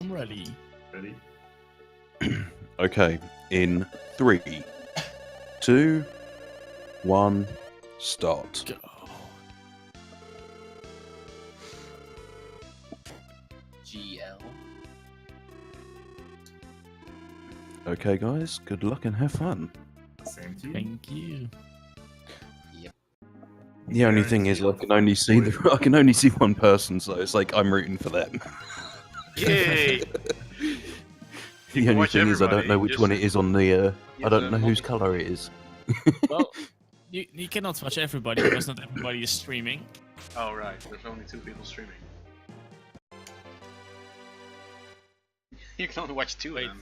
I'm ready. Ready? Okay, in 3, 2, 1, start. Go. GL. Okay, guys, good luck and have fun. Same to you. Thank you. The only thing is, I can only see one person, so it's like I'm rooting for them. Yay! The only thing is, I don't know which just one it is on the. I don't know whose multi- color it is. Well, you cannot watch everybody because not everybody is streaming. Oh right, there's only 2 people streaming. You can only watch 2 of Wait. them.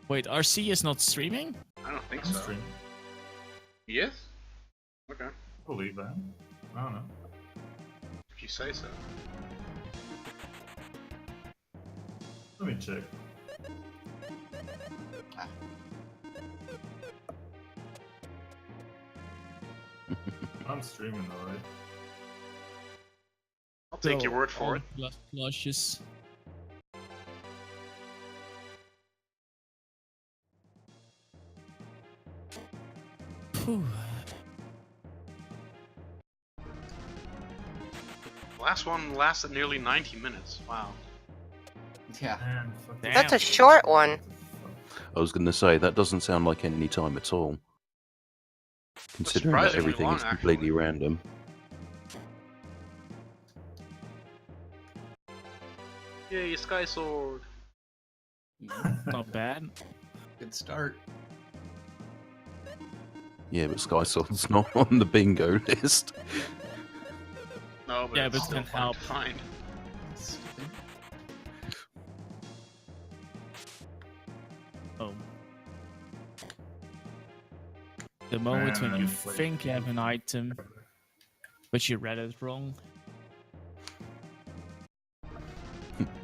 Wait, RC is not streaming? I don't think I'm so. streaming. Yes? Okay, Believe that. I don't know. if you say so. Let me check. I'm streaming alright. I'll take your word for it. Flushes. Phew. Last one lasted nearly 90 minutes. Wow. Yeah. Man, fuck Damn. That's a short one. I was going to say that doesn't sound like any time at all. Considering that surprisingly everything long, is completely actually. random. Yay, Sky Sword! Not bad. Good start. Yeah, but Sky Sword's not on the bingo list. No, but Yeah, it's but still can fun help. to find. Stupid. Oh. The moment when you Wait. think you have an item, but you read it wrong.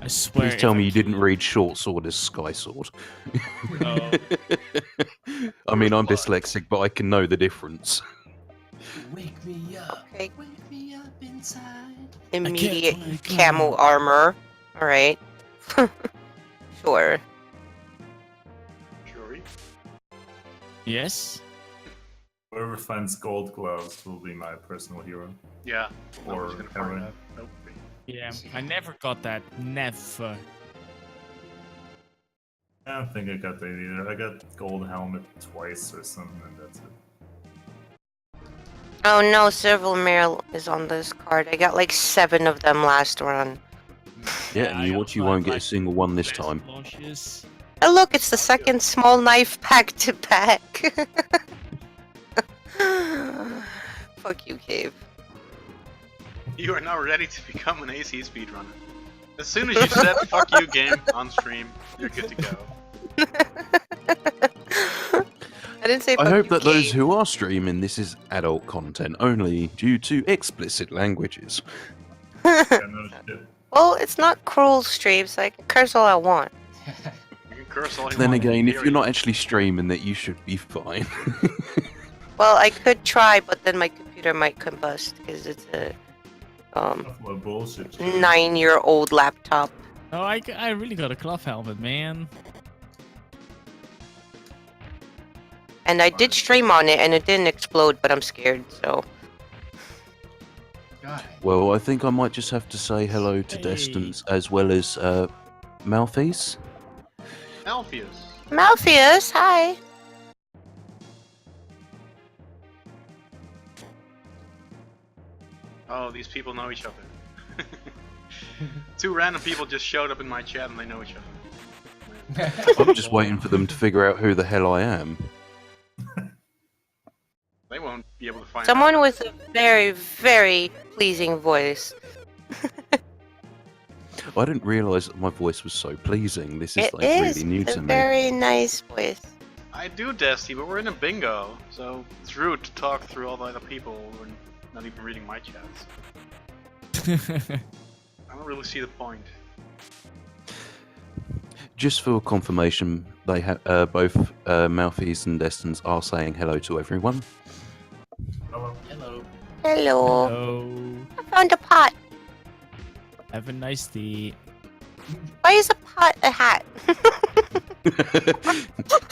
I swear. Please tell if me I you didn't kill- read Short Sword as Sky Sword. Oh. I mean, I'm What? dyslexic, but I can know the difference. Wake me up. Okay. Wake me up inside. Immediate wake camo up. armor. Alright. Sure. Shuri? Yes. Whoever finds gold gloves will be my personal hero. Yeah. Or Nobody's gonna find heroine. that. Nope. Yeah. I never got that. Never. I don't think I got that either. I got gold helmet twice or something, and that's it. Oh no, Civil Mail is on this card. I got like 7 of them last run. Yeah, and you watch, you won't get a single one this time. Flushes. Oh look, it's the second small knife pack to pack. Fuck you, Cave. You are now ready to become an AC speedrunner. As soon as you said fuck you game on stream, you're good to go. I didn't say I fuck hope you, that those Cave. who are streaming this is adult content only due to explicit languages. Yeah, no shit. Well, it's not cruel streams, so I can curse all I want. You can curse all you Then want, again, if you're period. not actually streaming that, you should be fine. Well, I could try, but then my computer might combust because it's a Couple of bullshit. shit. 9-year-old laptop. Oh, I really got a cloth helmet, man. And I did stream on it and it didn't explode, but I'm scared, so. God. Well, I think I might just have to say hello to Hey. Distance as well as Malthies. Alpheus. Malpheus, hi! Oh, these people know each other. 2 random people just showed up in my chat and they know each other. I'm just waiting for them to figure out who the hell I am. They won't be able to find Someone out. with a very, very pleasing voice. I didn't realise that my voice was so pleasing. This is It like is. really new It's to a me. very nice voice. I do, Dusty, but we're in a bingo, so it's rude to talk through all the other people who are not even reading my chats. I don't really see the point. Just for confirmation, they have both Malthies and Destins are saying hello to everyone. Hello. Hello. Hello. Hello. I found a pot. Have a nice day. Why is a pot a hat?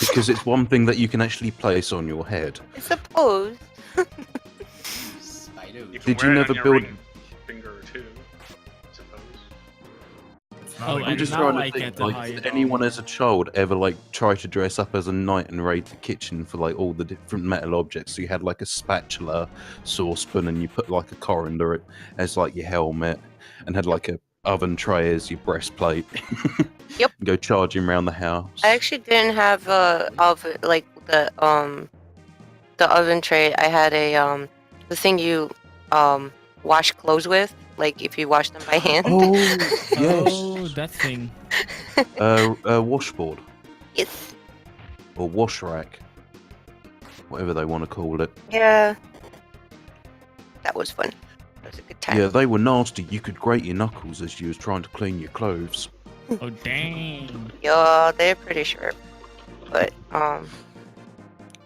Because it's one thing that you can actually place on your head. I suppose. Spido. You can Did you wear it never on your build- ring finger or two, I suppose. It's not Oh, like I'm and just now trying I to get think, the like, high did anyone as a child ever like try to dress up as a knight and raid the kitchen for like all the different metal objects? So you had like a spatula, saucepan, and you put like a coriander as like your helmet, and had like a oven tray as your breastplate. Yep. And go charging around the house. I actually didn't have oven like the oven tray. I had a the thing you wash clothes with, like if you wash them by hand. Oh Oh, yes. that thing. Washboard Yes. or wash rack, whatever they want to call it. Yeah. That was fun. That was a good time. Yeah, they were nasty. You could grate your knuckles as you was trying to clean your clothes. Oh, dang. Yeah, they're pretty sharp. But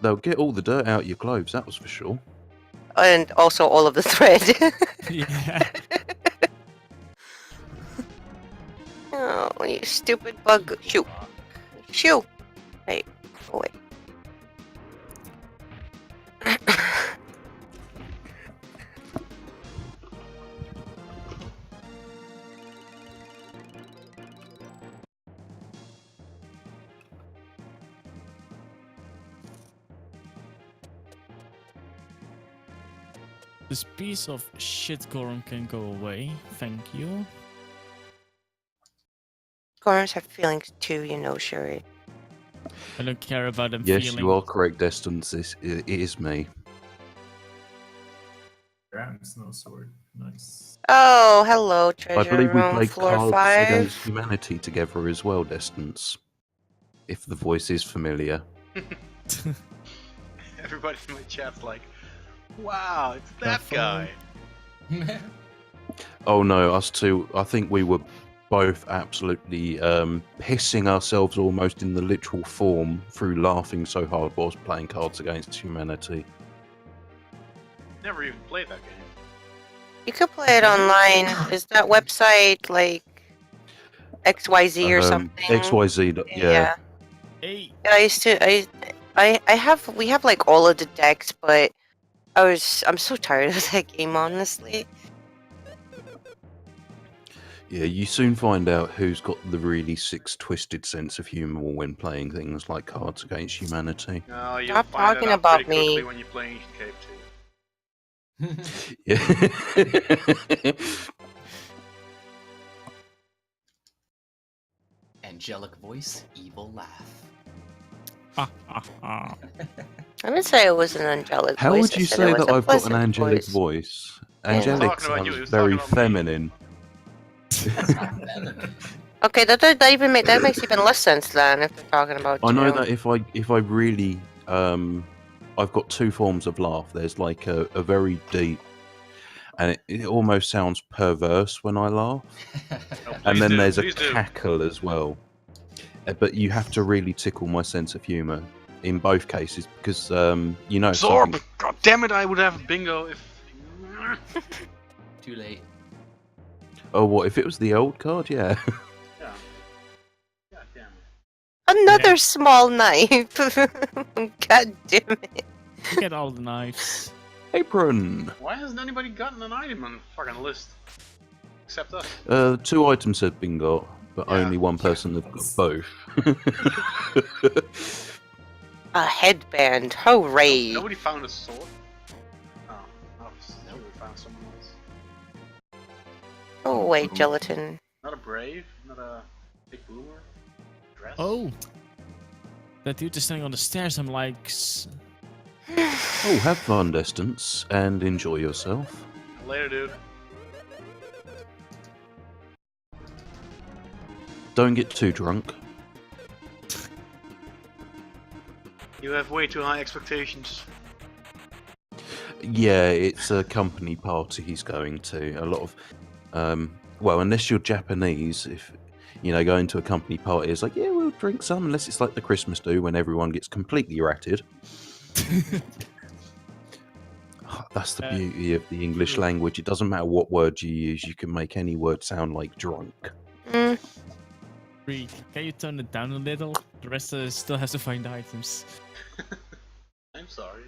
They'll get all the dirt out your clothes, that was for sure. and also all of the thread. Yeah. Oh, you stupid bug. Shoo. Shoo. Hey, go away. This piece of shit Goron can go away. Thank you. Gorons have feelings too, you know, Shuri. I don't care about them Yes, feeling. you are correct, Distance. It is me. Grand Snow Sword. Nice. Oh, hello, I treasure believe we room, played floor Cards 5. Against Humanity together as well, Distance. If the voice is familiar. Everybody in my chat's like, wow, it's that Careful. guy. Oh no, us two. I think we were both absolutely pissing ourselves almost in the literal form through laughing so hard whilst playing Cards Against Humanity. Never even played that game. You could play it online. Is that website like XYZ or something? XYZ, yeah. Hey. Yeah, I used to. We have like all of the decks, but I'm so tired of that game, honestly. Yeah, you soon find out who's got the really sick, twisted sense of humour when playing things like Cards Against Humanity. No, you'll Stop find talking it out about pretty quickly me. when you play Ancient Cave 2. Yeah. Angelic voice, evil laugh. Ha, ha, ha. I didn't say it was an angelic How voice. would I you said say it was that a I've got an pleasant angelic voice. voice? Angelic talking about you, he sounds was very talking about me. feminine. That's not feminine. Okay, that makes even less sense then if they're talking about I know you. that if I really I've got two forms of laugh. There's like a very deep, and it almost sounds perverse when I laugh, Oh, and please then do, there's a please do. cackle as well. But you have to really tickle my sense of humour in both cases because you know Zorb! something- God damn it, I would have bingo if... Too late. Oh, what if it was the old card? Yeah. Yeah. God damn it. Another Yeah. small knife. God damn it. Look at all the knives. Apron. Why hasn't anybody gotten an item on the fucking list? Except us. 2 items have been got, but Yeah. only one person have got both. A headband. Hooray. Nobody found a sword? Oh, nobody found someone else. Oh, wait, gelatin. Not a brave? Not a big boomer? Dress? Oh. That dude is standing on the stairs. I'm like... Oh, have fun, Distance, and enjoy yourself. Later, dude. Don't get too drunk. You have way too high expectations. Yeah, it's a company party he's going to. A lot of, well, unless you're Japanese, if you know, going to a company party is like, yeah, we'll drink some. Unless it's like the Christmas do when everyone gets completely ratted. That's the beauty of the English language. It doesn't matter what word you use; you can make any word sound like drunk. Mm. Free. Can you turn it down a little? The rest still has to find the items. I'm sorry.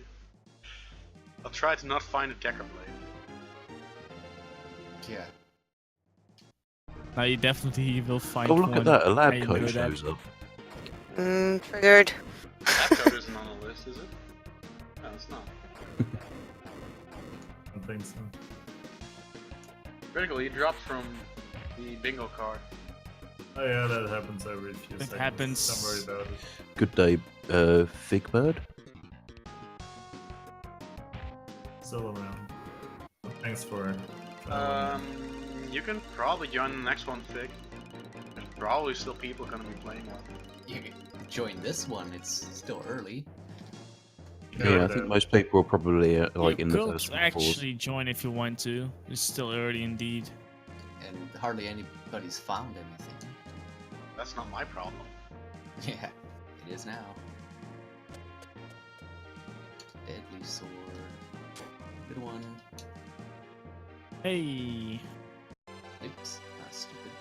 I'll try to not find a Decker blade. Yeah. Now you definitely will find Oh, look one. at that! A lab I know coat that. shows up. Triggered. That code isn't on the list, is it? No, it's not. I don't think so. Critical, you dropped from the bingo card. Oh yeah, that happens every few It seconds. happens. Don't worry about it. Good day, Figbird. Still around. Thanks for. You can probably join the next one, Fig. There's probably still people gonna be playing one. You can join this one, it's still early. Yeah, I think most people are probably like You in the could first one. actually join if you want to. It's still early indeed. And hardly anybody's found anything. That's not my problem. Yeah, it is now. Deadly sword. Good one. Hey. Oops, that's stupid.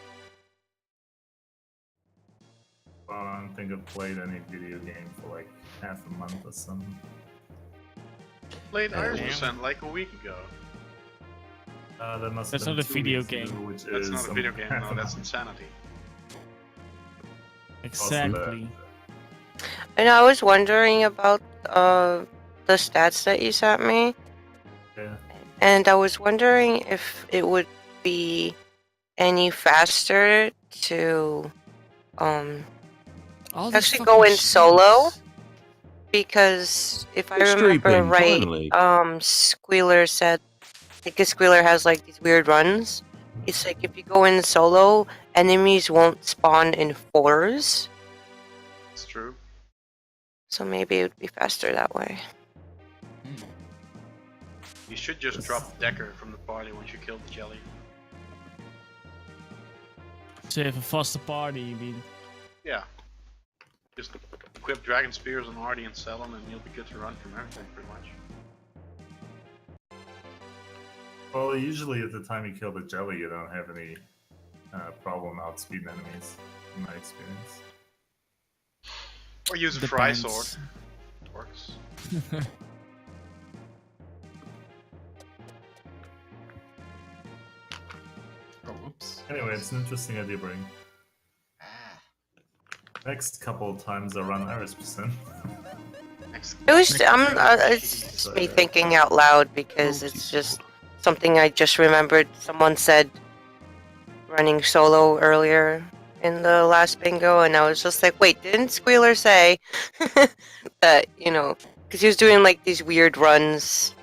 Well, I don't think I've played any video game for like half a month or something. Played Iron damn. Percent like a week ago. That must That's have not been a 2 video weeks game. ago, which That's is not a video game, half no, a that's month. insanity. Exactly. And I was wondering about the stats that you sent me, Yeah. and I was wondering if it would be any faster to All these actually fucking go in solo, sheets. because if I Extreme remember Beam, right, finally. Squealer said, because Squealer has like these weird runs. It's like if you go in solo, enemies won't spawn in fours, It's true. so maybe it would be faster that way. Hmm. You should just drop Decker from the party once you kill the jelly. So if a faster party, you mean? Yeah. Just equip Dragon Spears on Artie and sell them, and you'll be good to run from everything, pretty much. Well, usually at the time you kill the jelly, you don't have any problem outspeeding enemies, in my experience. Or use a Fry Depends. Sword. It works. Oh, whoops. Anyway, it's an interesting idea, Brain. Ah, Next couple of times I run Iris percent. Next. It was it's just me thinking out loud because it's just something I just remembered. Someone said running solo earlier in the last bingo, and I was just like, wait, didn't Squealer say that, because he was doing like these weird runs,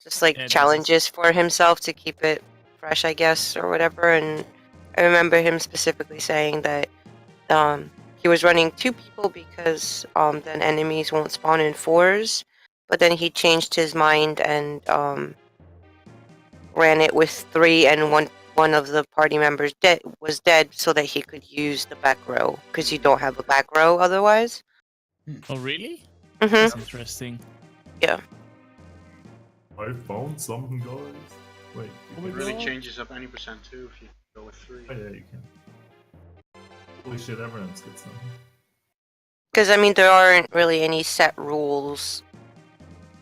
just like Yeah, this is- challenges for himself to keep it fresh, I guess, or whatever. And I remember him specifically saying that he was running 2 people because then enemies won't spawn in 4s, but then he changed his mind and ran it with 3, and one of the party members was dead so that he could use the back row, because you don't have a back row otherwise. Oh really? Mm-hmm. That's interesting. I found something, guys. Wait, Oh you It can... really God. changes up any percent too if you go with 3. Oh yeah, you can. Holy shit, everyone's got something. Because, I mean, there aren't really any set rules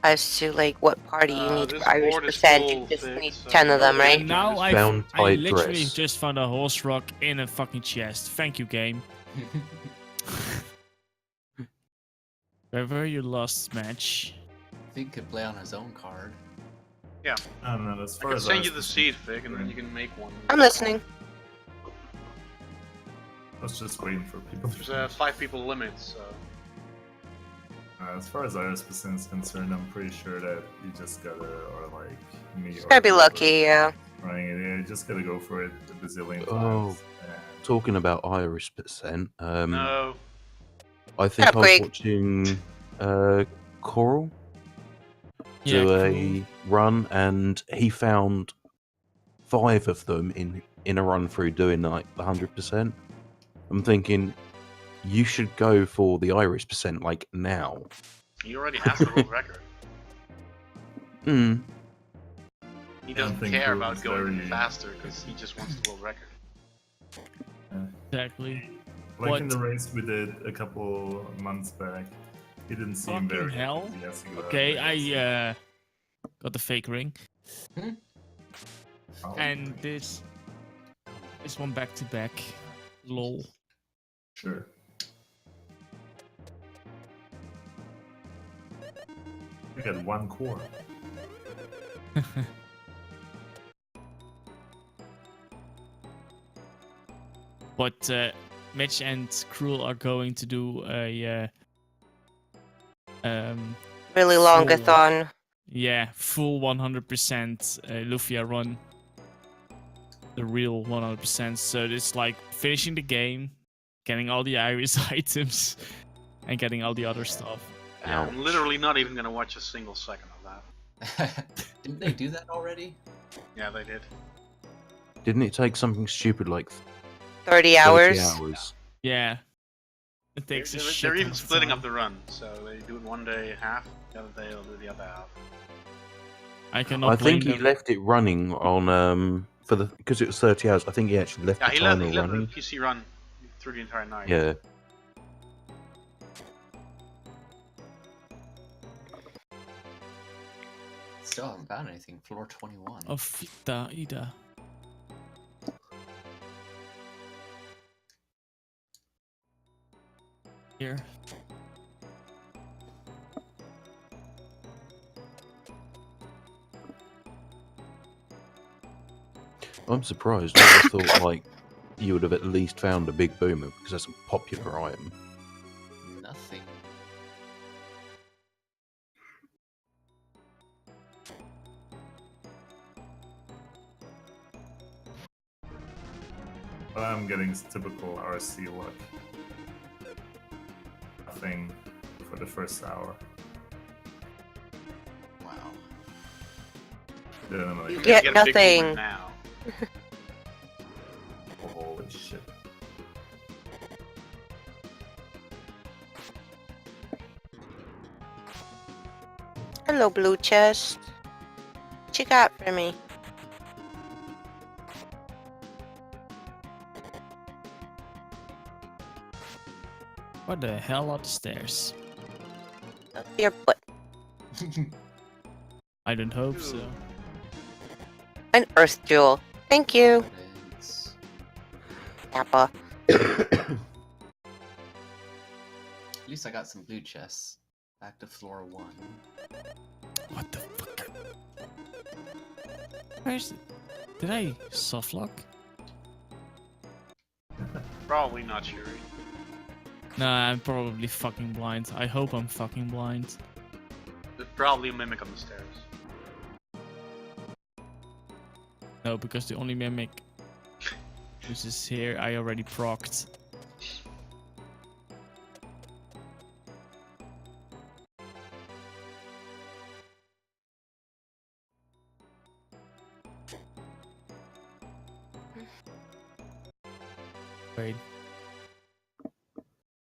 as to, like, what party you need this for Irish board is percent. full, You just Vic, need so 10 of them, nobody right? can Now join I this Found I tight literally dress. just found a horse rock in a fucking chest. Thank you, game. Where were you last match? Fig could play on his own card. Yeah, I don't know, as I far can as send Iris you the percent seed, is Vic, and then concerned, you can make one. I'm listening. I was just waiting for people to There's a 5 people limit, so... As far as Iris percent is concerned, I'm pretty sure that you just gotta, or like me, Just or gotta be whoever lucky, yeah. running it, yeah, you just gotta go for it a bazillion Oh. times. And Talking about Irish percent, No. I think Shut up, I was Craig. watching Coral Yeah, do cool. a run, and he found 5 of them in a run through doing like 100%. I'm thinking you should go for the Irish percent like now. He already has the world record. Hmm. He I don't doesn't think care Drew about is going very- faster because he just wants the world record. Exactly. Like in What? the race we did a couple months back, he didn't seem Fucking very hell. enthusiastic about Okay, it. I got the fake ring. Oh, And this one back to back. Lol. sure. We got one core. But Mitch and Cruel are going to do a Really full- longathon. yeah, full 100% Lufia run. The real 100%. So it's like finishing the game, getting all the Iris items, and getting all the other stuff. I'm Ouch. literally not even gonna watch a single second of that. Didn't they do that already? Yeah, they did. Didn't it take something stupid like 30 30 hours. hours? Yeah. It takes They're, a shit. they're even ton of splitting time. up the run, so they do it one day half, the other day they'll do the other half. I cannot I think blame he them. left it running on for the because it was 30 hours. I think he actually left Yeah, the he timer let the running. PC run through the entire night. Yeah. Still haven't found anything. Floor 21. Oh, Fita, Ida. Here. I'm surprised. I would have thought like you would have at least found a big boomer because that's a popular item. Nothing. But I'm getting typical RC luck. Nothing for the first hour. Wow. Then I'm like, You You get a big boomer nothing. now. holy shit. Hello, blue chest. What you got for me? What the hell are the stairs? Up your butt. I don't hope so. An earth jewel. Thank you, It's... Kappa. At least I got some blue chests. Back to floor 1. What the fuck? Where's it? Did I softlock? Probably not Shuri. Nah, I'm probably fucking blind. I hope I'm fucking blind. There's probably a mimic on the stairs. No, because the only mimic which is here, I already procced. Wait.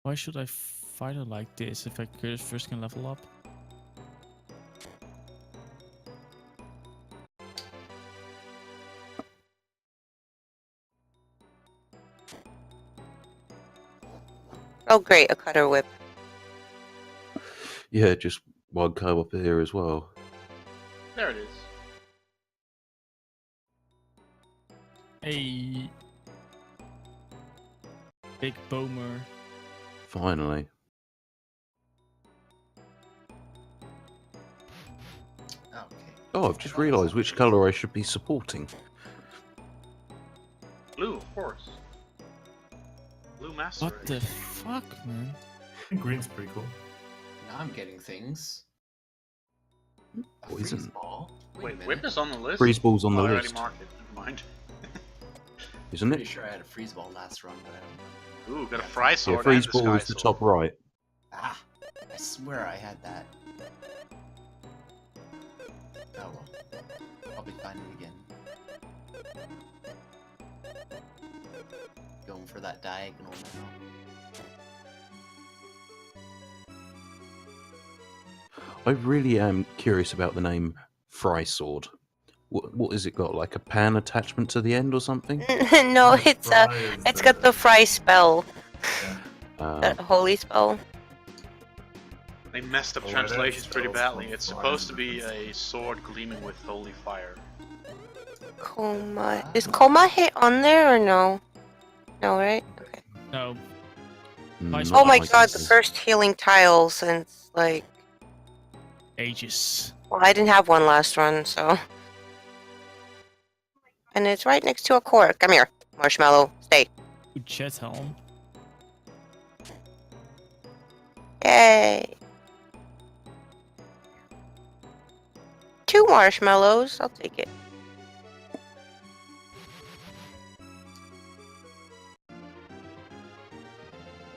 Why should I fight it like this if I first can level up? Oh, great, a cutter whip. Yeah, just one curve up here as well. There it is. Hey. Big boomer. Finally. Okay. Oh, I've just realised which colour I should be supporting. Blue, of course. Blue Master What Race. the fuck, man? Green's pretty cool. Now I'm getting things. A Poison. freeze ball. Wait a Wait, minute. Whip is on the list? Freeze ball's on the Oh, I already list, marked it. Never mind. isn't Pretty it? sure I had a freeze ball last run, but I don't remember. Ooh, got a fry sword Yeah, freeze and a ball sky is the sword. top right. Ah! I swear I had that. Oh well. I'll probably find it again. Going for that diagonal now. I really am curious about the name Fry Sword. What is it got? Like a pan attachment to the end or something? No, The it's fry is it's got the fry spell, Yeah. that holy spell. They messed up Oh, translations that's pretty also badly. It's flies supposed to in be different a sword gleaming with holy fire. Coma. Is coma hit on there or no? No, right? Okay. No. Not Oh my like god, this. the first healing tile since like. Ages. Well, I didn't have one last run, so. And it's right next to a core. Come here, Marshmallow. Stay. Good chat helm. Yay. 2 marshmallows. I'll take it.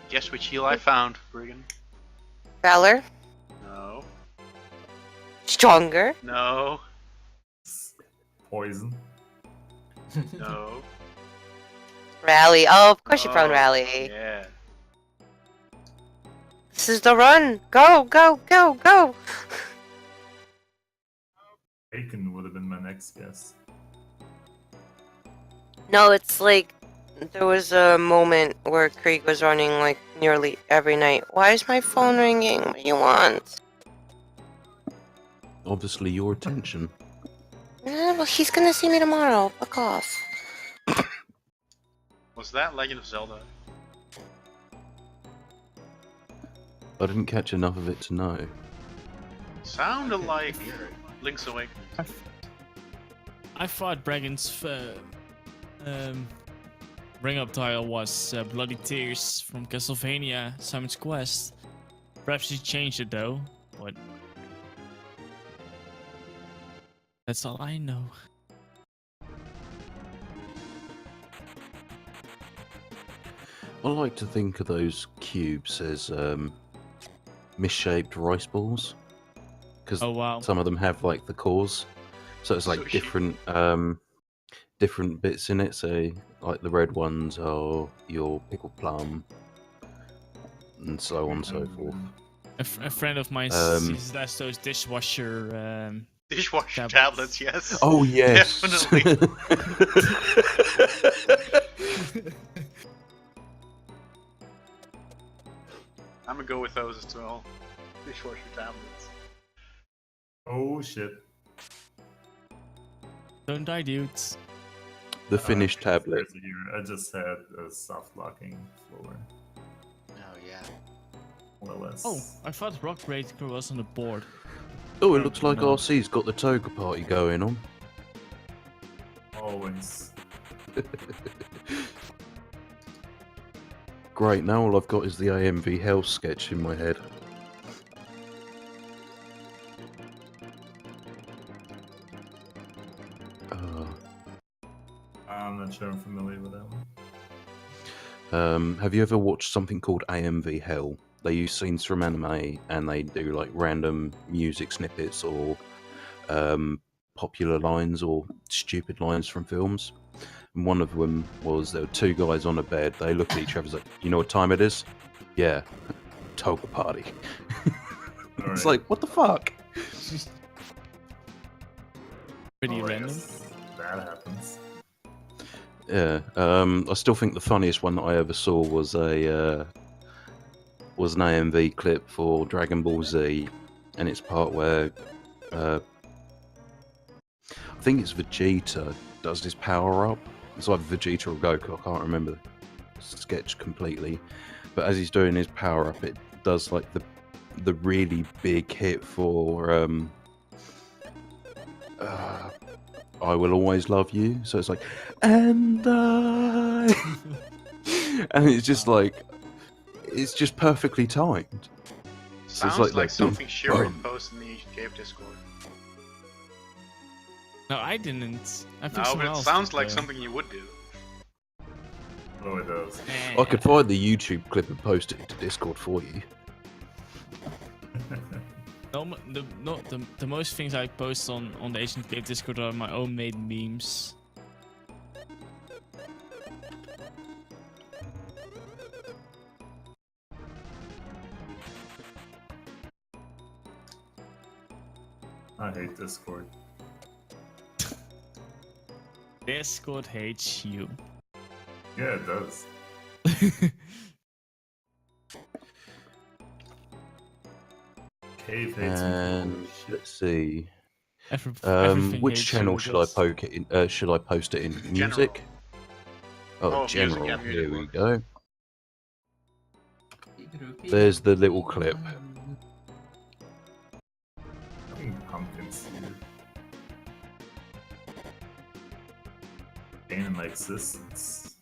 Guess which heal I found, Brigand? Valor. No. Stronger. No. Poison. No. Rally. Oh, of course you No. found Rally. Yeah. This is the run. Go, go, go, go. Bacon would have been my next guess. No, it's like there was a moment where Krieg was running like nearly every night. Why is my phone ringing? What do you want? Obviously, your attention. Well, he's gonna see me tomorrow. Fuck off. Was that Legend of Zelda? I didn't catch enough of it to know. Sounded like Link's Awakening. I thought Dragon's ring up tile was Bloody Tears from Castlevania Simon's Quest. Perhaps he changed it though, but that's all I know. I like to think of those cubes as misshaped rice balls, because Oh wow. some of them have like the cores, so it's like Sushi. different bits in it. So like the red ones are your pickled plum, and so on and so forth. A friend of mine sees that's those dishwasher Dishwasher Tablets. tablets, yes. Oh yes, Definitely. I'm gonna go with those as well. Dishwasher tablets. Oh shit. Don't die, dudes. the finished tablet. Conspiracy here. I just had a soft locking floor. Oh yeah. More or less. Oh, I thought Rock Breaker was on the board. Oh, it looks like No. RC's got the toga party going on. Always. Great, now all I've got is the AMV Hell sketch in my head. I'm not sure I'm familiar with that one. Have you ever watched something called AMV Hell? They use scenes from anime and they do like random music snippets or popular lines or stupid lines from films. And one of them was there were 2 guys on a bed. They look at each other like, you know what time it is? Yeah, toga party. It's Alright. like, what the fuck? Pretty Oh, I random. guess that happens. Yeah, I still think the funniest one that I ever saw was an AMV clip for Dragon Ball Z, and it's part where I think it's Vegeta does his power up. It's either Vegeta or Goku. I can't remember the sketch completely, but as he's doing his power up, it does like the really big hit for I will always love you. So it's like, and I, and it's just like, it's just perfectly timed. So Sounds it's like that something Shiro boom. posted in the Cave Discord. No, I didn't. I think No, someone but it else sounds did, like though. something you would do. Oh, it does. I could find the YouTube clip and post it to Discord for you. The most things I post on the Asian Cave Discord are my own made memes. I hate Discord. Discord hates you. Yeah, it does. Cave hates me. And Holy shit. let's see. Everything Which hates channel you, should I does. poke it in? Should I post it in? Music? Oh, Oh, music, general. yeah, music Here we works. go. There's the little clip. Fucking pumpkin seed. Pain in my existence.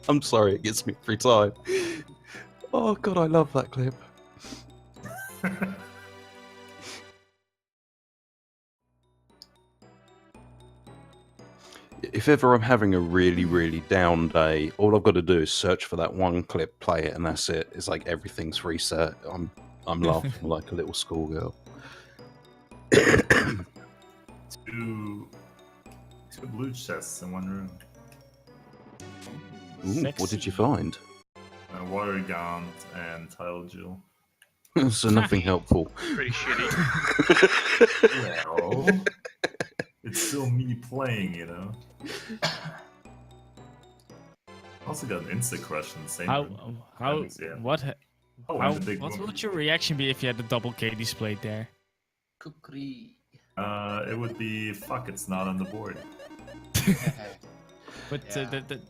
I'm sorry, it gets me every time. Oh god, I love that clip. If ever I'm having a really down day, all I've got to do is search for that one clip, play it, and that's it. It's like everything's reset. I'm laughing like a little schoolgirl. Two blue chests in one room. Ooh, what did you find? A water gaunt and tile jewel. So nothing helpful. Pretty shitty. Well, it's still me playing, you know. Also got an insta crush in the same room. Yeah. What and the big what woman. would your reaction be if you had the double K displayed there? Kukri. It would be fuck. It's not on the board. But Yeah. the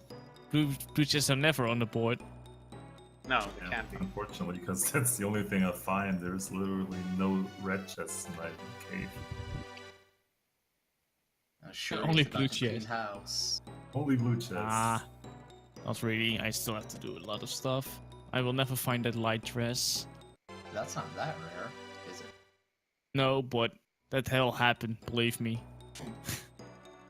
blue chests are never on the board. No, they Yeah, can't be. unfortunately, because that's the only thing I find. There's literally no red chests in my cave. Sure, Only it's a blue nice clean chest. house. Only blue chests. Not really. I still have to do a lot of stuff. I will never find that light dress. That's not that rare, is it? No, but that hell happened. Believe me.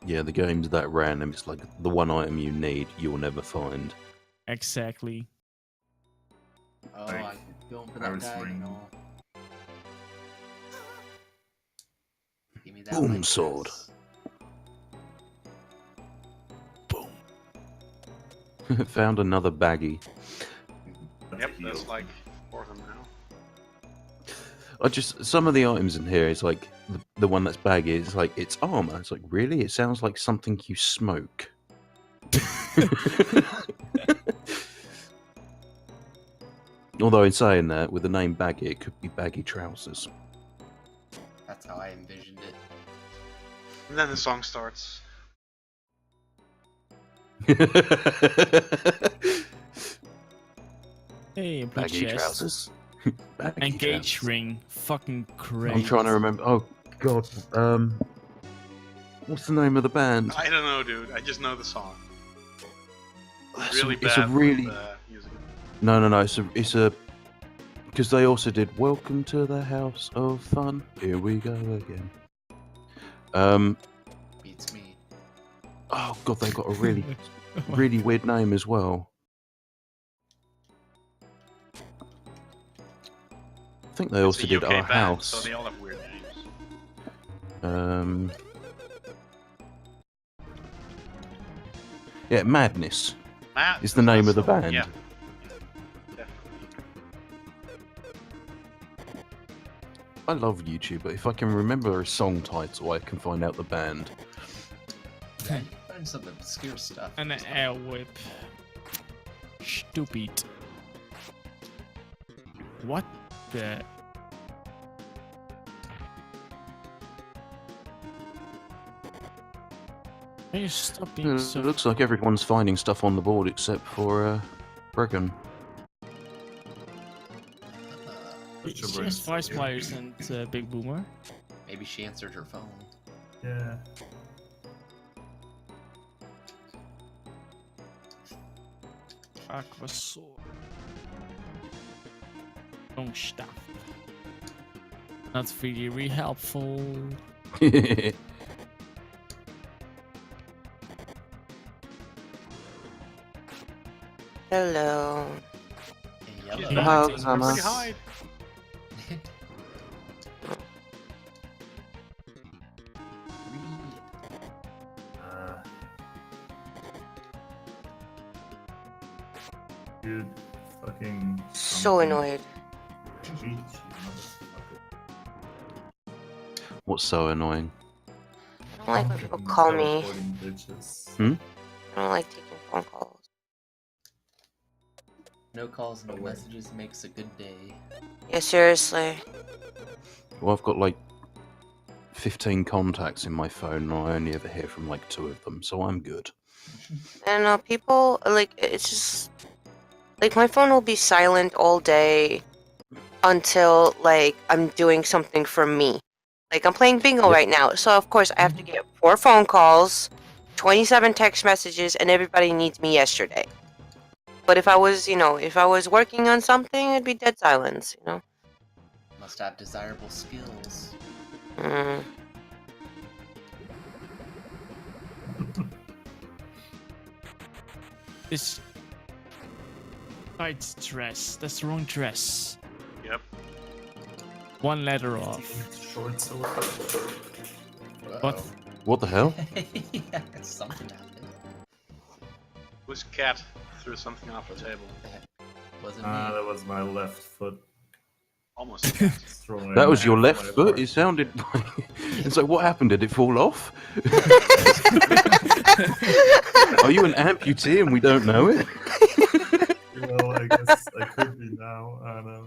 Yeah, the game's that random. It's like the one item you need, you'll never find. Exactly. Oh, Like, I could go for Iris that ring. diagonal. Give me that Boom light sword. dress. Found another baggie. That's Yep, a heal. that's like 4 of them now. Some of the items in here is like the one that's baggy. It's like it's armor. It's like really. It sounds like something you smoke. Although in saying that, with the name baggy, it could be baggy trousers. That's how I envisioned it. And then the song starts. Hey, blue Baggy chest. trousers. Baggy Engage trousers. ring. Fucking great. I'm trying to remember. Oh god. What's the name of the band? I don't know, dude. I just know the song. It's Really a bad really with, music. no. It's a because they also did "Welcome to the House of Fun." Here we go again. Beats me. Oh god, they got a really weird name as well. I think they It's also a did UK Our band, House. so they all have weird names. Yeah, Madness Matt, is the name of the that's band. Yeah. Definitely. I love YouTube, but if I can remember a song title, I can find out the band. Yeah, you can find some obscure stuff. And an air whip. Stupid. What the? Can you stop being It so? looks like everyone's finding stuff on the board except for Bregan. Which It's are just Vice Players and Big Boomer. Maybe she answered her phone. Yeah. Fuck, was so. Don't stop. Not very helpful. Hello. Hey, She's yellow. Hello, hiding. Zama. Everybody hide. Uh, dude, fucking. So annoyed. Cheat, you motherfucker. What's so annoying? I don't like when people call me. Teleporting bitches. I don't like taking phone calls. No calls, no Oh, wait. messages makes a good day. Yeah, seriously. Well, I've got like 15 contacts in my phone, and I only ever hear from like 2 of them, so I'm good. I don't know, people, like, it's just... Like, my phone will be silent all day until, like, I'm doing something for me. Like, I'm playing bingo Yep. right now, so of course I have to get 4 phone calls, 27 text messages, and everybody needs me yesterday. But if I was, if I was working on something, it'd be dead silence, Must have desirable skills. Mm. This right dress. That's the wrong dress. Yep. One letter off. Short sword. What? What the hell? Yeah, something happened. Whose cat threw something off the table? Wasn't me. That was my left foot. Almost a cat. Throwing That was your half left my foot? apart. It sounded like... It's like, what happened? Did it fall off? Are you an amputee and we don't know it? Well, I guess I could be now. I don't know.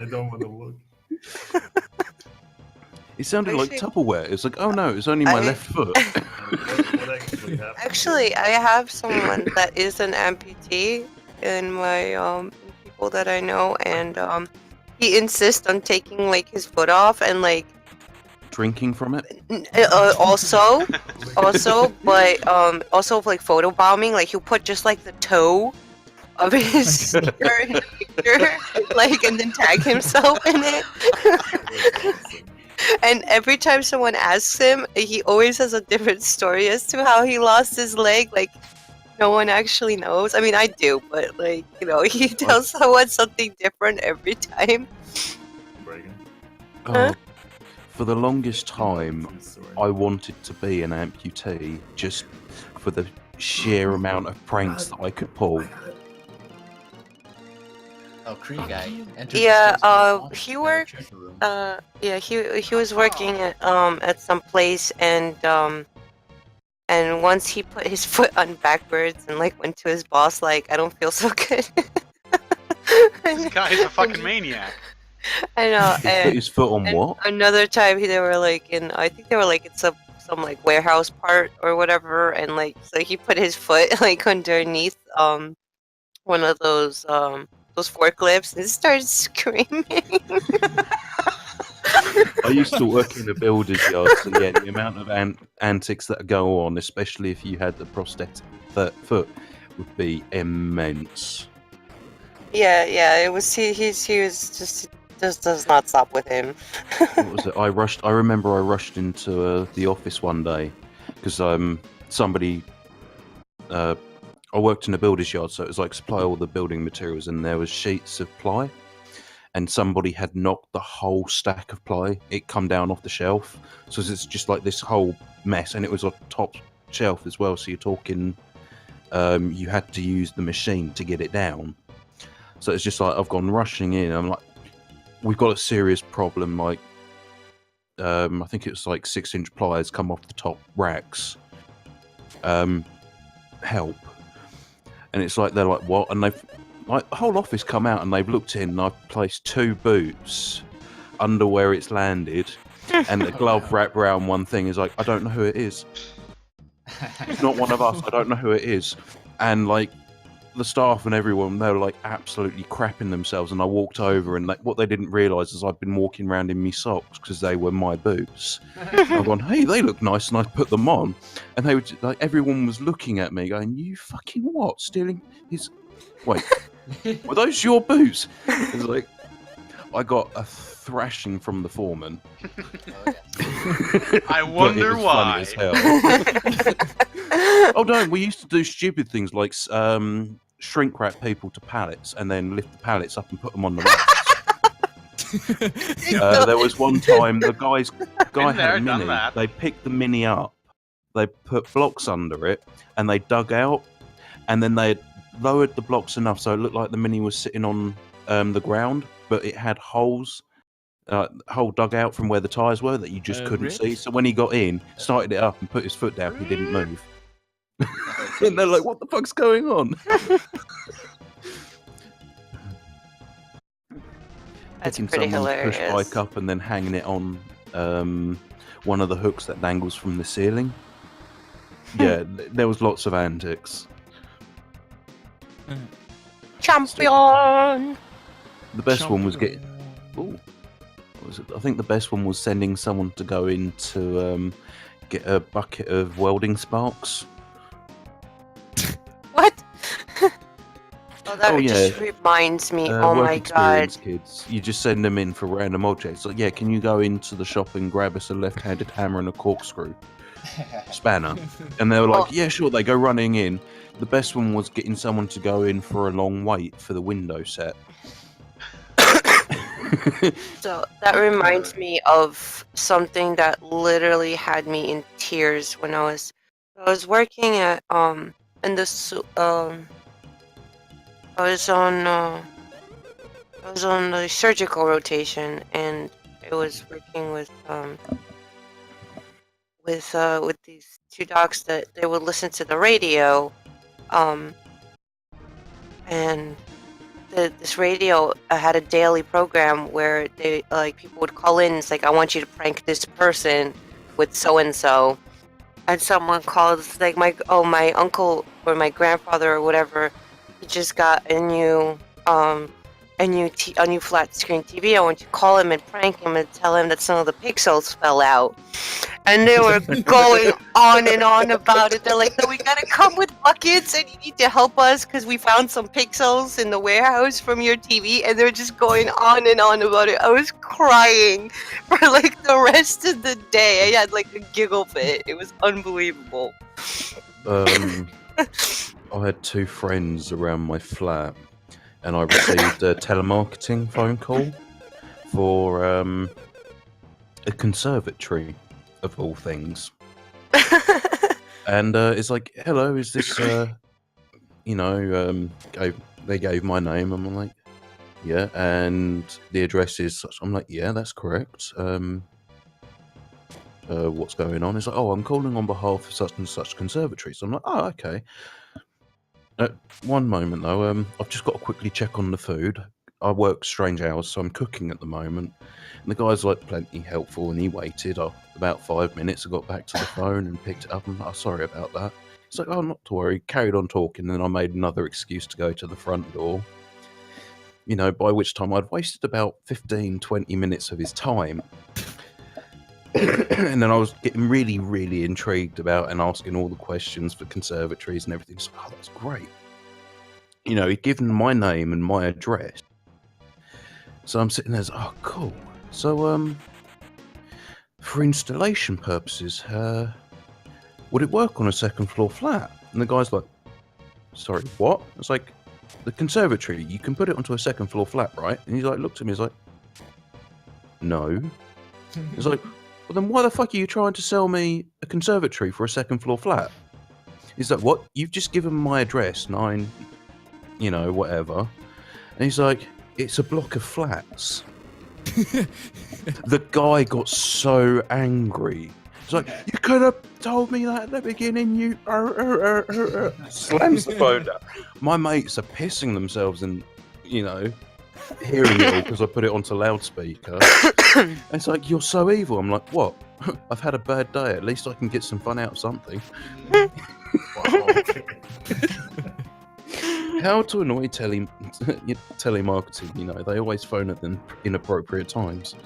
I don't want to look. It sounded like Actually- Tupperware. It's like, oh no, it's only my I- left foot. What actually happened? Actually, I have someone that is an amputee in my people that I know, and he insists on taking like his foot off and like Drinking from it? also like photobombing. Like he'll put just like the toe of his sneaker in the picture, like, and then tag himself in it. And every time someone asks him, he always has a different story as to how he lost his leg. Like, no one actually knows. I mean, I do, but like, he tells someone something different every time. Bragging. Oh, for the longest time, I wanted to be an amputee just for the sheer amount of pranks that I could pull. Oh, Cree guy. entered Yeah, the space with he the worked, treasure room. Yeah, he was working at some place, and once he put his foot on backwards and like went to his boss like, I don't feel so good. This guy's a fucking maniac. I know. He put his foot on and what? another time they were like I think they were like in some like warehouse part or whatever, and like so he put his foot like underneath one of those forklifts and started screaming. I used to work in a builder's yard, so yeah, the amount of antics that go on, especially if you had the prosthetic foot, would be immense. Yeah, it was he was just does not stop with him. What was it? I remember I rushed into the office one day because somebody. I worked in a builder's yard, so it was like supply all the building materials, and there was sheets of ply, and somebody had knocked the whole stack of ply. It come down off the shelf, so it's just like this whole mess, and it was on top shelf as well. So you're talking, you had to use the machine to get it down. So it's just like I've gone rushing in. I'm like, we've got a serious problem. Like, I think it was like 6-inch pliers come off the top racks. Help. And it's like, they're like, what? And they've, like, the whole office come out and they've looked in, and I've placed 2 boots under where it's landed, and the glove wrapped around one thing is like, I don't know who it is. It's not one of us. I don't know who it is. And like, the staff and everyone, they were like absolutely crapping themselves, and I walked over, and like, what they didn't realise is I'd been walking around in my socks because they were my boots. I've gone, hey, they look nice, and I put them on, and they were just, like, everyone was looking at me going, you fucking what, stealing his... Wait, were those your boots? It's like, I got a thrashing from the foreman. I But it wonder was why. funny as hell. Oh no, we used to do stupid things like shrink wrap people to pallets and then lift the pallets up and put them on the racks. There was one time the guy Been there, had a done mini. that. They picked the mini up, they put blocks under it, and they dug out, and then they lowered the blocks enough so it looked like the mini was sitting on the ground. but it had holes, hole dug out from where the tires were that you just couldn't see. Ripped? So when he got in, started it up and put his foot down, he didn't move. Oh, And they're like, jeez. "What the fuck's going on?" That's Picking pretty someone's push hilarious. bike up and then hanging it on one of the hooks that dangles from the ceiling. Yeah, there was lots of antics. Champion! The best one was getting. Ooh, what was it? I think the best one was sending someone to go in to get a bucket of welding sparks. What? Oh, that Oh, just yeah. reminds me. Oh Work my god. experience kids. You just send them in for random objects. Like, yeah, can you go into the shop and grab us a left-handed hammer and a corkscrew spanner? And they were like, yeah, sure. They go running in. The best one was getting someone to go in for a long wait for the window set. So that reminds me of something that literally had me in tears when I was working at in the I was on the surgical rotation, and I was working with these two docs that they would listen to the radio, and this radio had a daily program where they people would call in. It's like, I want you to prank this person with so and so, and someone calls like my uncle or my grandfather or whatever. He just got a new flat screen TV. I want you to call him and prank him and tell him that some of the pixels fell out. And they were going on and on about it. They're like, no, we gotta come with buckets and you need to help us because we found some pixels in the warehouse from your TV. And they're just going on and on about it. I was crying for like the rest of the day. I had like a giggle fit. It was unbelievable. I had two friends around my flat, and I received a telemarketing phone call for a conservatory, of all things. And it's like, hello, is this, they gave my name. I'm like, yeah, and the address is such. I'm like, yeah, that's correct. What's going on? It's like, oh, I'm calling on behalf of such and such conservatory. So I'm like, oh, okay. One moment though, I've just got to quickly check on the food. I work strange hours, so I'm cooking at the moment. And the guy's like plenty helpful, and he waited about 5 minutes. I got back to the phone and picked it up. And I'm like, oh, sorry about that. It's like, oh, not to worry. Carried on talking, and then I made another excuse to go to the front door. You know, by which time I'd wasted about 15, 20 minutes of his time. And then I was getting really, really intrigued about and asking all the questions for conservatories and everything. So, oh, that's great. You know, he'd given my name and my address. So I'm sitting there, oh, cool. So, for installation purposes, would it work on a second floor flat? And the guy's like, sorry, what? It's like, the conservatory, you can put it onto a second floor flat, right? And he's like, looked at me, he's like, no. He's like, well, then why the fuck are you trying to sell me a conservatory for a second floor flat? He's like, what? You've just given my address, 9, you know, whatever. And he's like, it's a block of flats. The guy got so angry. He's like, you could have told me that at the beginning, you... Slams the phone down. My mates are pissing themselves and, you know, hearing it all because I put it onto loudspeaker. And it's like, you're so evil. I'm like, what? I've had a bad day. At least I can get some fun out of something. How to annoy telemarketing, you know, they always phone at the inappropriate times.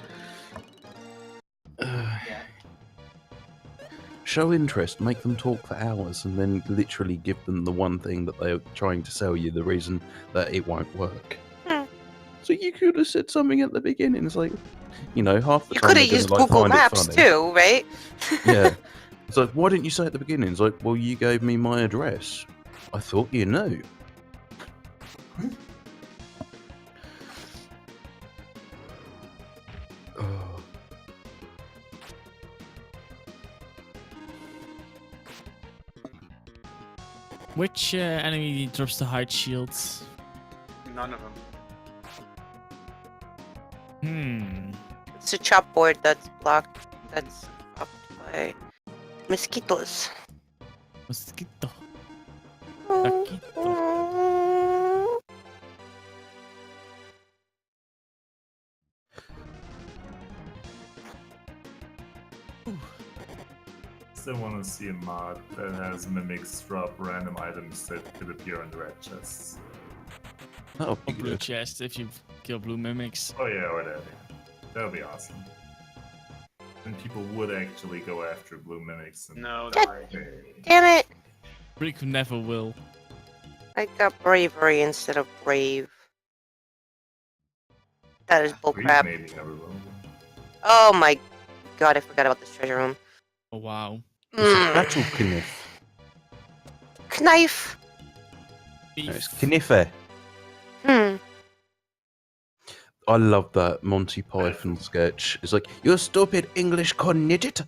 Show interest, make them talk for hours, and then literally give them the one thing that they're trying to sell you, the reason that it won't work. So you could have said something at the beginning. It's like, you know, half the You time could have used Google Maps too, right? Yeah. It's like, why didn't you say at the beginning? It's like, well, you gave me my address. I thought you knew. Oh. Which enemy drops the height shields? None of them. It's a chopboard that's blocked. That's blocked by mosquitoes. Mosquito. Still want to see a mod that has mimics drop random items that could appear on red chests. That'll be Or blue good. chest if you kill blue mimics. Oh yeah, or that. Yeah. That would be awesome. Then people would actually go after blue mimics. And No, That- sorry. Damn it! Riku never will. I got bravery instead of brave. That is Breathe bullcrap. maybe never will. Oh my god, I forgot about this treasure room. Oh wow. It's a battle kniff. Knife! No, it's Knife. Hmm. I love that Monty Python sketch. It's like, you stupid English conidget.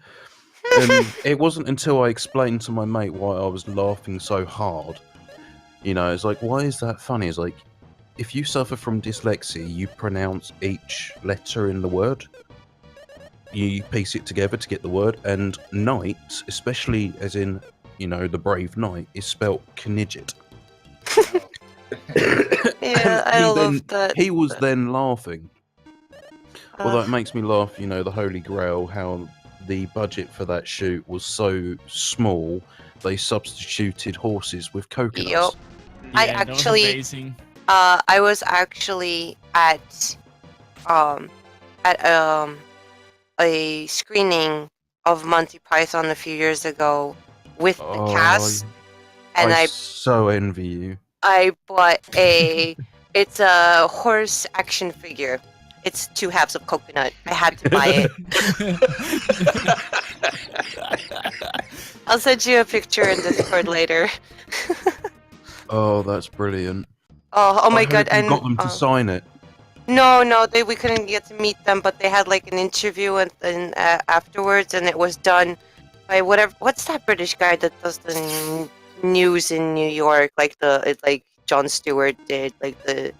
And it wasn't until I explained to my mate why I was laughing so hard. You know, it's like, why is that funny? It's like, if you suffer from dyslexia, you pronounce each letter in the word. You piece it together to get the word. And knight, especially as in, you know, the brave knight, is spelt knidget. Yeah, I love that. He was then laughing. Although Uh, it makes me laugh, you know, the Holy Grail, how the budget for that shoot was so small, they substituted horses with coconuts. Yup. I Yeah, that was actually- amazing. I was actually at a screening of Monty Python a few years ago with the cast, and I so envy you. I bought it's a horse action figure. It's 2 halves of coconut. I had to buy it. I'll send you a picture in Discord later. Oh, that's brilliant. Oh I my hope god! you And got them to sign it. no, we couldn't get to meet them, but they had like an interview and afterwards, and it was done by what's that British guy that does the news in New York, like Jon Stewart did, like the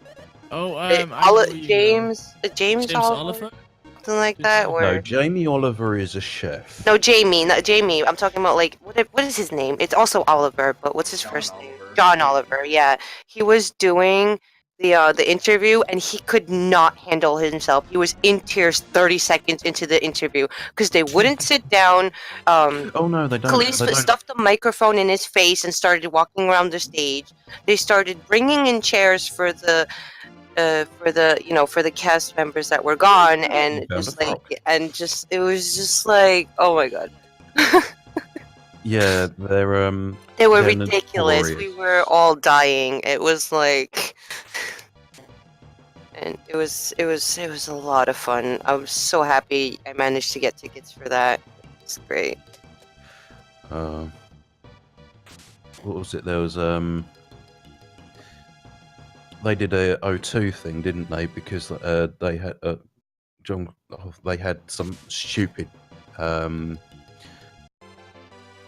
Oh, I know who you James James Oliver, Oliver? something like James that. Oliver. No, Where Jamie Oliver is a chef. no, Jamie, not Jamie. I'm talking about like what is his name? It's also Oliver, but what's his John first name? Oliver. John Oliver. Yeah, he was doing the interview, and he could not handle himself. He was in tears 30 seconds into the interview because they wouldn't sit down. Oh no, they don't. Police They don't. stuffed the microphone in his face and started walking around the stage. They started bringing in chairs for the cast members that were gone, and Found just a like frog. it was just like, oh my god. Yeah, they're They were They're ridiculous. We notorious. were all dying. It was like, and it was a lot of fun. I was so happy I managed to get tickets for that. It's great. what was it? There was they did a O2 thing, didn't they? Because they had they had some stupid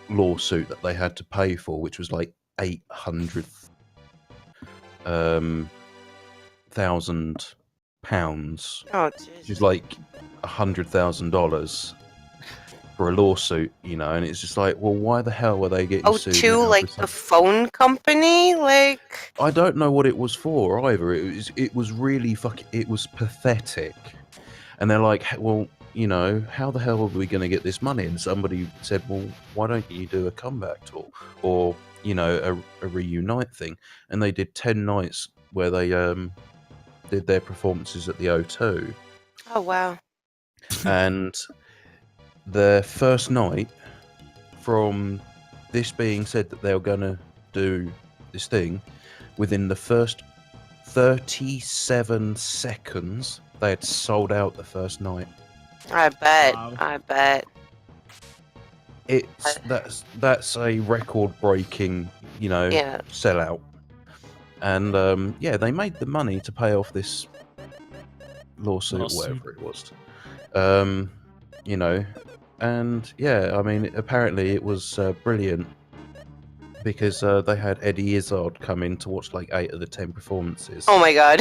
lawsuit that they had to pay for, which was like £800,000, Oh, which is jeez. like $100,000 for a lawsuit, you know. And it's just like, well, why the hell were they getting Oh, sued? two, now like for the some- phone company, like. I don't know what it was for either. It was really it was pathetic. And they're like, well, you know, how the hell are we going to get this money? And somebody said, well, why don't you do a comeback tour or, you know, a reunite thing? And they did 10 nights where they did their performances at the O2. Oh wow. And the first night, from this being said that they were going to do this thing, within the first 37 seconds, they had sold out the first night. I bet. Wow. I bet. That's a record-breaking, you know, Yeah. sellout. And yeah, they made the money to pay off this lawsuit, or whatever it was. You know, and yeah, I mean, apparently it was brilliant. because they had Eddie Izzard come in to watch like 8 of the 10 performances. Oh my god.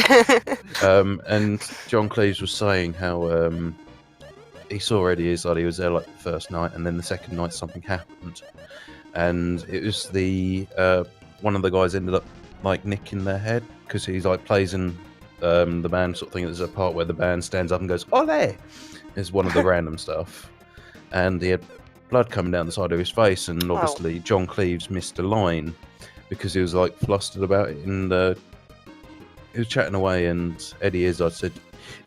And John Cleese was saying how he saw Eddie Izzard. He was there like the first night, and then the second night something happened, and it was the one of the guys ended up like nicking their head because he like plays in the band sort of thing. There's a part where the band stands up and goes "Ole!" is one of the random stuff, and he had blood coming down the side of his face, and obviously John Cleese missed a line because he was like flustered about it, and he was chatting away, and Eddie Izzard said,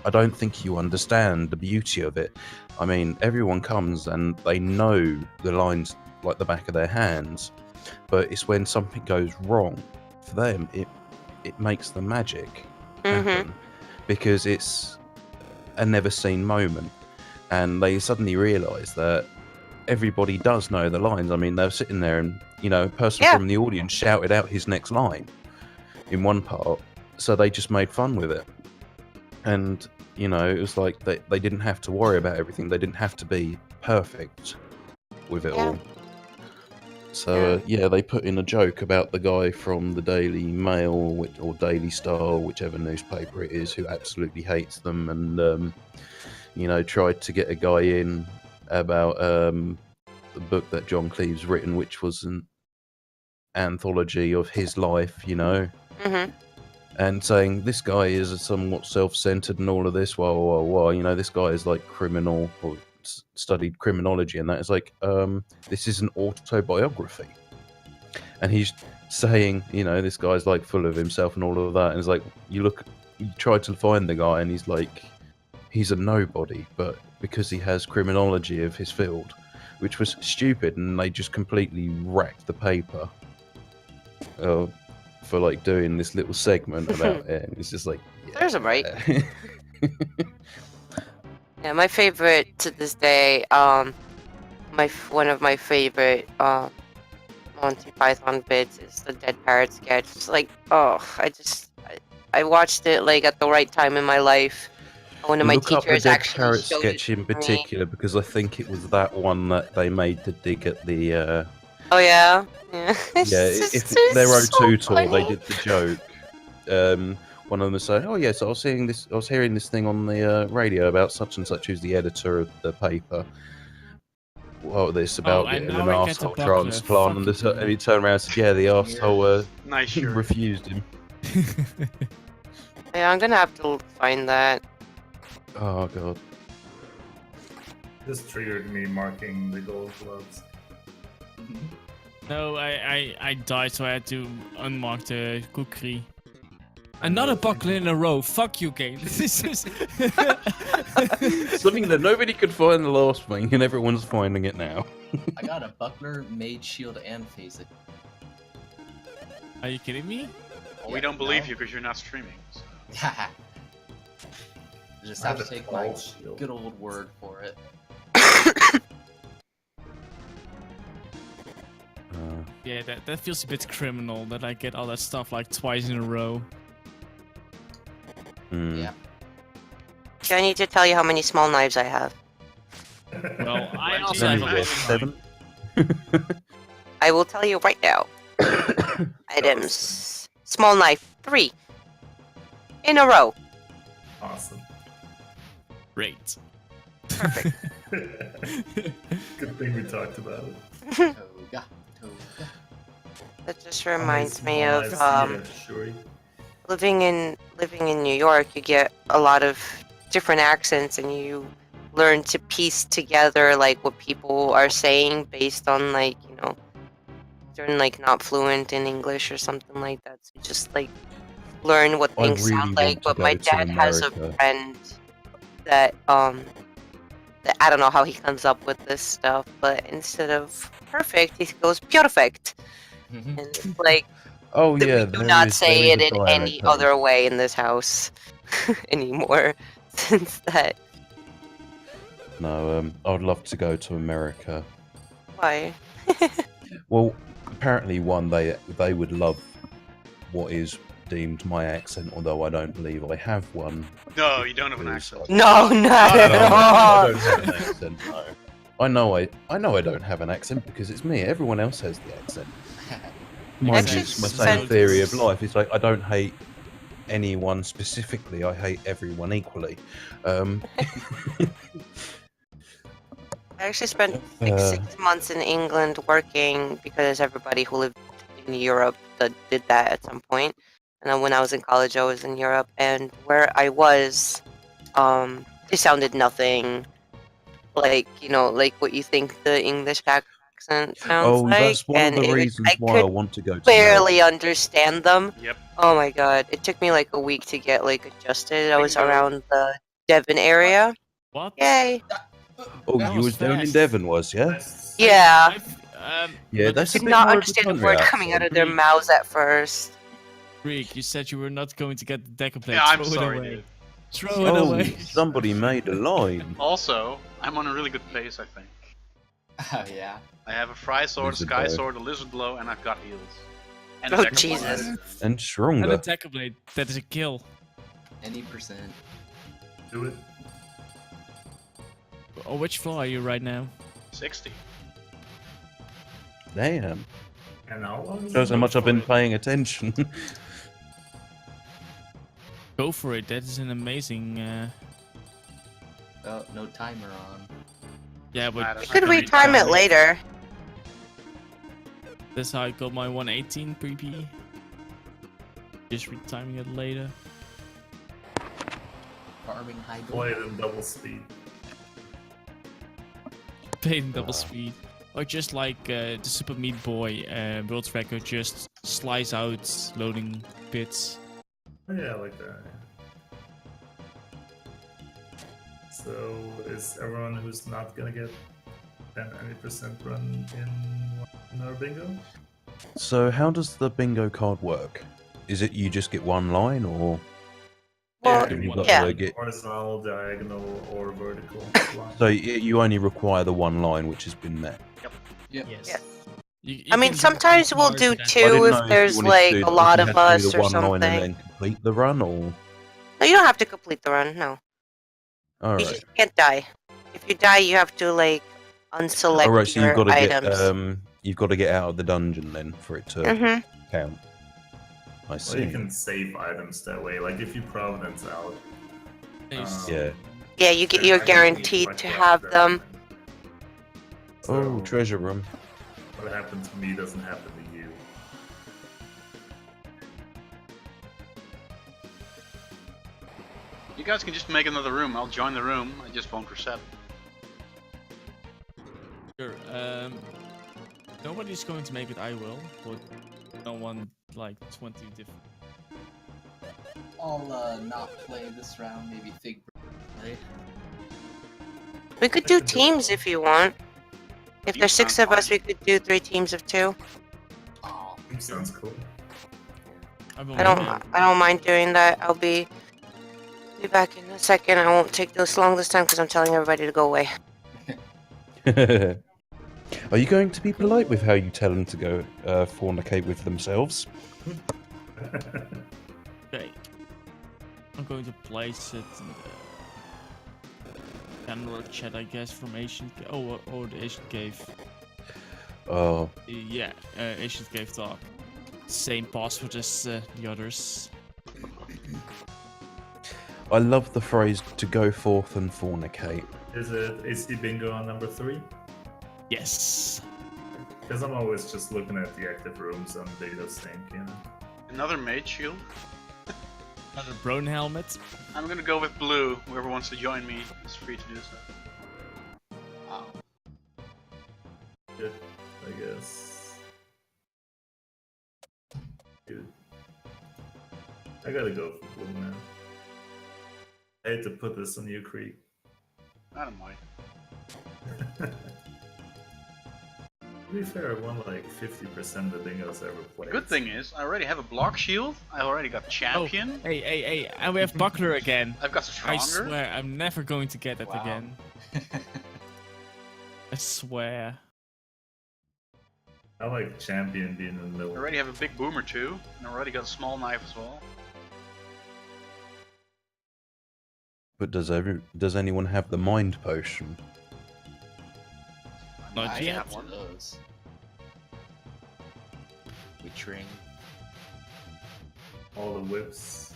"I don't think you understand the beauty of it. I mean, everyone comes and they know the lines like the back of their hands, but it's when something goes wrong for them, it makes the magic happen because it's a never seen moment, and they suddenly realise that everybody does know the lines. I mean, they're sitting there, and a person from the audience shouted out his next line in one part, so they just made fun with it, and." It was like they didn't have to worry about everything. They didn't have to be perfect with it all. So, they put in a joke about the guy from the Daily Mail or Daily Star, whichever newspaper it is, who absolutely hates them, and, tried to get a guy in about the book that John Cleeve's written, which was an anthology of his life, and saying this guy is somewhat self-centered and all of this, this guy is like criminal or studied criminology, and that is like, this is an autobiography, and he's saying, this guy's like full of himself and all of that, and it's like, you try to find the guy, and he's like, he's a nobody, but because he has criminology of his field, which was stupid, and they just completely wrecked the paper. For like doing this little segment about it. It's just like, There's a right. Yeah, my favorite to this day, one of my favorite Monty Python bits is the Dead Parrot sketch. It's like, I watched it like at the right time in my life. One of my Look up the teachers Dead actually Parrot showed sketch it in to me. particular, because I think it was that one that they made to dig at the Oh yeah, yeah. if their O2 tour, they did the joke. One of them was saying, "Oh yes, I was hearing this thing on the radio about such and such, who's the editor of the paper. Well, this about getting an arsehole transplant," and he turned around and said, "Yeah, the arsehole Nice shirt. refused him." Yeah, I'm gonna have to find that. Oh god. This triggered me marking the gold gloves. No, I died, so I had to unmark the kukri. Another buckler in a row. Fuck you, game. This is something that nobody could find the last thing, and everyone's finding it now. I got a buckler, mage shield, and phase it. Are you kidding me? Well, we don't believe you because you're not streaming. So. Haha. You just have to take my good old word for it. Yeah, that feels a bit criminal that I get all that stuff like twice in a row. Yeah. Do I need to tell you how many small knives I have? Well, I Plenty. also have a Nice. seven. I will tell you right now. Items. Small knife, 3. In a row. Awesome. Great. Perfect. Good thing we talked about it. Toga. That just reminds me Small of knives, sure. living in New York. You get a lot of different accents, and you learn to piece together like what people are saying based on like they're like not fluent in English or something like that. So you just like learn what I things really sound want like. to But go my to dad has a America. friend that that I don't know how he comes up with this stuff, but instead of perfect, he goes perfect. And it's like Oh that yeah, we do not say it in any other way in this house anymore since that. No, I would love to go to America. Why? Well, apparently, they would love what is deemed my accent, although I don't believe I have one. No, you don't have an accent. No, not I at all. don't have an accent. No. I know I don't have an accent because it's me. Everyone else has the accent. Mind Actually you, it's my spent- same theory of life. It's like I don't hate anyone specifically. I hate everyone equally. I actually spent Uh, 6 months in England working because everybody who lived in Europe that did that at some point. And then when I was in college, I was in Europe, and where I was, it sounded nothing like like what you think the English accent sounds oh, like, that's one of and the reasons I why I could want to go to barely America. understand them. Yep. Oh my god, it took me like a week to get like adjusted. I was Bingo. around the Devon area. What? Yay! Oh, That you was was down in fast. Devon, was yeah? Nice. Yeah. Yeah, but that's Could a bit not more of a understand a country word coming out accent. of their mouths at first. Greek, you said you were not going to get the decaplate. Yeah, I'm Throw it sorry, away. dude. Throw it Oh, away. somebody made a line. Also, I'm on a really good pace, I think. Oh yeah. I have a fry sword, a Lizard sky blow. sword, a lizard blow, and I've got heals. And a Oh, deck Jesus. And And a stronger. decaplate. That is a kill. Any percent. Do it. Oh, which floor are you right now? 60. Damn. And how long? Shows how much I've been paying attention. Go for it. That is an amazing. Oh, no timer on. Yeah, Nah, but that's You could not gonna retime it later. that's how I got my 118 PP. Just retiming it later. Farming high Play it in double speed. Played in double speed. Or just like the Super Meat Boy world record, just slice out loading bits. Oh, yeah, I like that. So is everyone who's not gonna get any percent run in our bingo? So how does the bingo card work? Is it you just get one line, or Well, have you got yeah. to get? Horizontal, diagonal, or vertical line. So you only require the one line, which has been met. Yep. Yeah. You I mean, can do sometimes one we'll card do for that. I two didn't know if you there's wanted to like do a that, if lot you of had to us do the or one line and something. then complete the run, or No, you don't have to complete the run. No, all you right. just can't die. If you die, you have to like unselect All right, so your you've got to get items. you've got to get out of the dungeon then for it to Mhm. count. I Well, see. you can save items that way. Like if you Providence out. Nice. Yeah. Yeah, you're I can guaranteed like to block have that them. line. Oh, So, treasure room. What happened to me doesn't happen to you. You guys can just make another room. I'll join the room. I just won't reset. Sure. Nobody's going to make it. I will, but no one like 20 different. I'll not play this round. Maybe Fig play. We could do teams if you want. If Teams there's 6 sounds of us, fine. we could do 3 teams of 2. Oh, Sounds cool. I will I don't make it. I don't mind doing that. I'll be back in a second. I won't take this long this time because I'm telling everybody to go away. Are you going to be polite with how you tell them to go fornicate with themselves? Okay. I'm going to place it in the general chat, I guess, from Asian. Or the Asian Cave. Oh, Yeah, Asian Cave talk. Same password as the others. I love the phrase "to go forth and fornicate." Is it AC bingo on number 3? Yes. Because I'm always just looking at the active rooms on Data Sync, you know. Another mage shield. Another Brown helmet. I'm gonna go with blue. Whoever wants to join me is free to do so. wow. Good, I guess. Good. I gotta go for blue now. I hate to put this on you, Creek. I don't mind. To be fair, I won like 50% of the bingos I ever played. Good thing is, I already have a block shield. I already got champion. Hey, and we have Buckler again. I've got I stronger. swear, I'm never going to get it Wow. again. I swear. I like champion being in the I middle. already have a big boomer too, and I already got a small knife as well. But does anyone have the mind potion? Not I yet. have one of those. Which featuring. All the whips.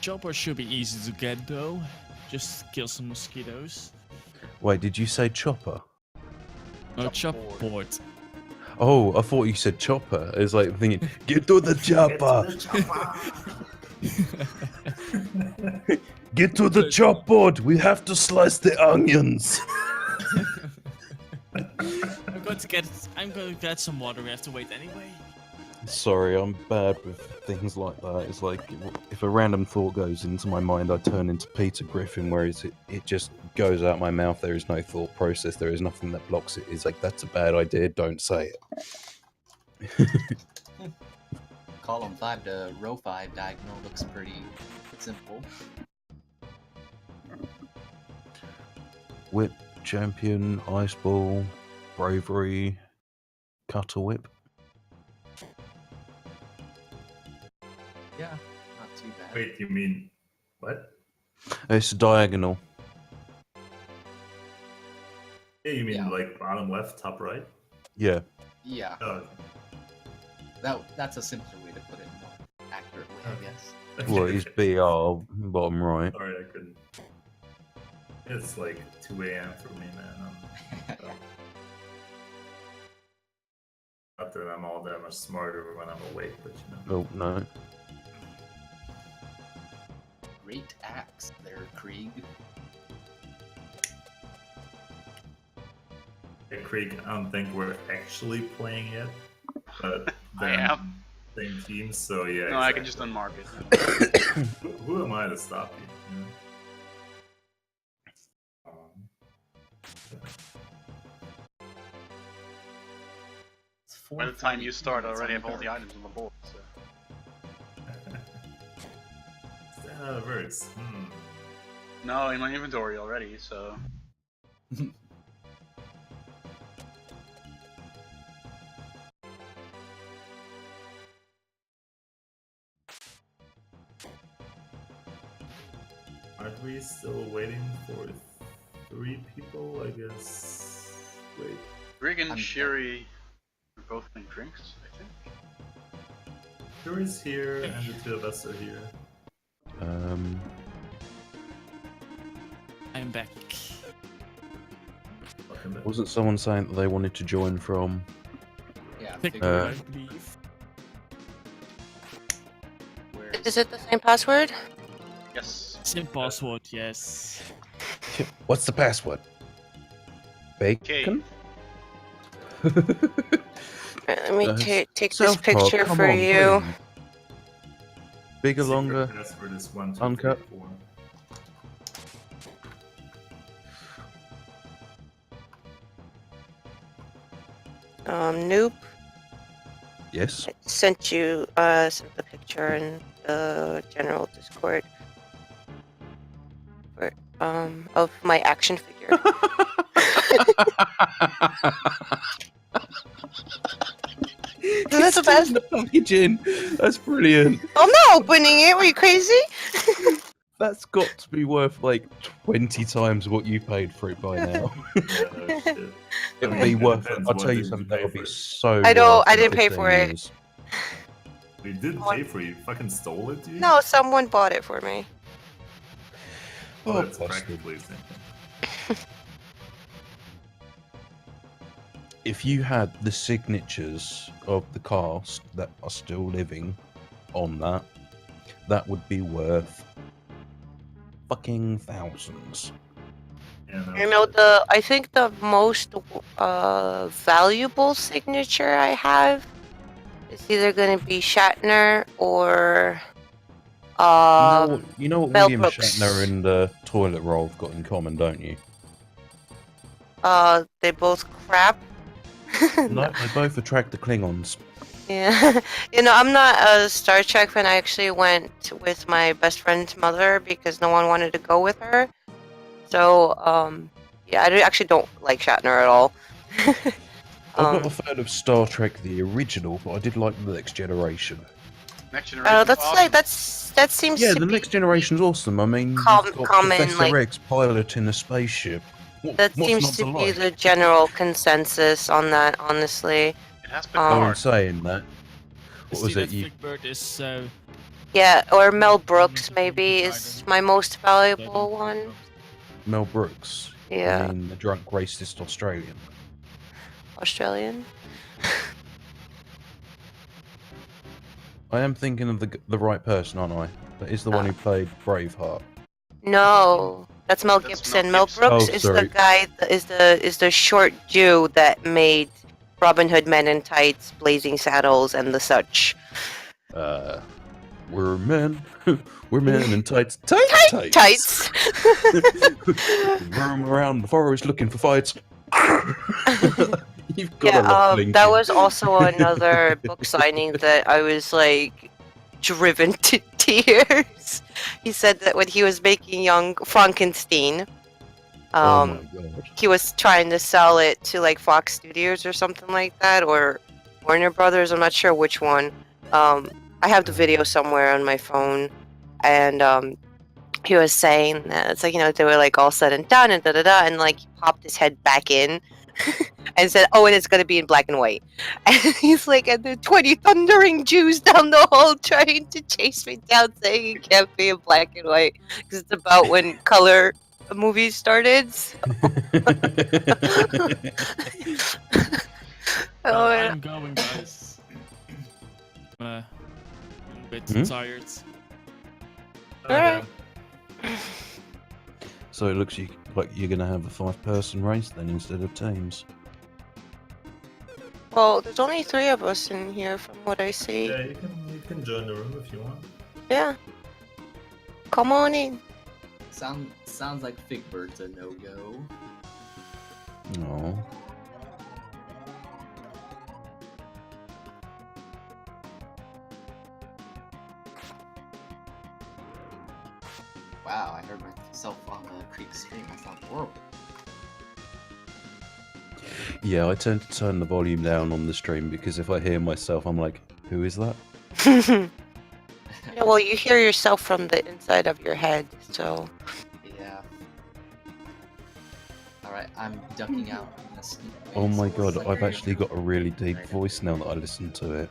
Chopper should be easy to get though. Just kill some mosquitoes. Wait, did you say chopper? No, Chop board. Oh, I thought you said chopper. It's like thinking, get to the chopper! Get to the chop board! We have to slice the onions! I'm going to get some water. We have to wait anyway. Sorry, I'm bad with things like that. It's like, if a random thought goes into my mind, I turn into Peter Griffin, whereas it just goes out my mouth. There is no thought process. There is nothing that blocks it. It's like, that's a bad idea, don't say it. Column 5 to row 5 diagonal looks pretty simple. Whip, champion, ice ball, bravery, cutter whip. Yeah, not too bad. Wait, you mean what? It's diagonal. Yeah, you mean Yeah. like bottom left, top right? Yeah. Yeah, Oh, that's a simpler way to put it, more accurately, I guess. okay. Well, it's BR, bottom right. Sorry, I couldn't. It's like 2 a.m. for me, man. Not that I'm all that much smarter when I'm awake, but you know. Oh, no. Great axe there, Krieg. Hey, Krieg, I don't think we're actually playing yet, but I then am. same team, so yeah. No, I can exactly. just unmark it. Who am I to stop you? You know? It's By the time you 4:42, start, I it's already on have all the dark. items on the board. So. Stand out of verse. No, in my inventory already. So. Aren't we still waiting for 3 people? I guess. Wait. Rig and I'm- Shiri are both playing drinks, I think. Shuri's here, and the 2 of us are here. I'm back. Welcome back. Wasn't someone saying that they wanted to join from... Yeah, Pick figure I believe. where Is it the same password? Yes. Same password, yes. What's the password? Bacon? Let me take this South Park, picture come for on, you. please. Bigger, Secret longer, password is 1, 2, uncut. 3, 4. Nope. yes. I sent you sent the picture in the general Discord. For, of my action figure. That's the best. the packaging. That's brilliant. I'm not opening it. Were you crazy? That's got to be worth like 20 times what you paid for it by now. Yeah, no shit. It would I be mean, it worth. depends I'll what tell you did something. pay That would for be it. so. I don't- worth I in didn't pay 15 for it. years. We did pay for you. Fucking stole it, dude? No, someone bought it for me. Oh, Oh, that's bastard. practically the same thing. If you had the signatures of the cast that are still living on that, that would be worth fucking thousands. Yeah, no You know, shit. I think the most valuable signature I have is either going to be Shatner or You know what Mel William Brooks. Shatner and the toilet roll have got in common, don't you? they both crap. No, they both attract the Klingons. Yeah, you know, I'm not a Star Trek fan. I actually went with my best friend's mother because no one wanted to go with her. So, yeah, actually don't like Shatner at all. I'm not a fan of Star Trek the original, but I did like the Next Generation. Next generation. that's awesome. like that seems Yeah, to the be Next Generation's awesome. I mean, you've Com- got common, Professor like- X piloting a spaceship. that What's seems not to be like? the general consensus on that. Honestly, It has been Oh, in hard. saying that, What was See it? that You Flickbird is Yeah, or Mel Mm, Brooks mm, maybe mm, is my most valuable one. Mel Brooks? Yeah. You mean the drunk racist Australian? Australian. I am thinking of the right person, aren't I? That is the one who played Braveheart. No, that's Mel That's Gibson. Mel Mel Gibson. Brooks Oh, is sorry. the guy that is the short Jew that made Robin Hood Men in Tights, Blazing Saddles, and the such. We're men. We're men in tights. Tights! Tights. Roam around the forest looking for fights. You've got Yeah, to love Lincoln. that was also another book signing that I was like driven to tears. He said that when he was making Young Frankenstein, Oh my god. he was trying to sell it to like Fox Studios or something like that, or Warner Brothers. I'm not sure which one. I have the video somewhere on my phone, and he was saying that it's like, you know, they were like all said and done and and like he popped his head back in and said, "Oh, and it's gonna be in black and white." And he's like, and there are 20 thundering Jews down the hall trying to chase me down, saying it can't be in black and white because it's about when color movies started. So. Oh, yeah. I'm going, guys. I'm a bit tired. Alright. So it looks like you're going to have a 5-person race then instead of teams. Well, there's only 3 of us in here from what I see. Yeah, you can join the room if you want. Yeah. Come on in. Sounds like Figbird's a no-go. No. Wow, I heard myself on the Creek stream. I sound horrible. Yeah, I tend to turn the volume down on the stream because if I hear myself, I'm like, who is that? Yeah, well, you hear yourself from the inside of your head, so. Yeah. Alright, I'm ducking out in this. Oh my god, I've actually got a really deep voice now that I listen to it.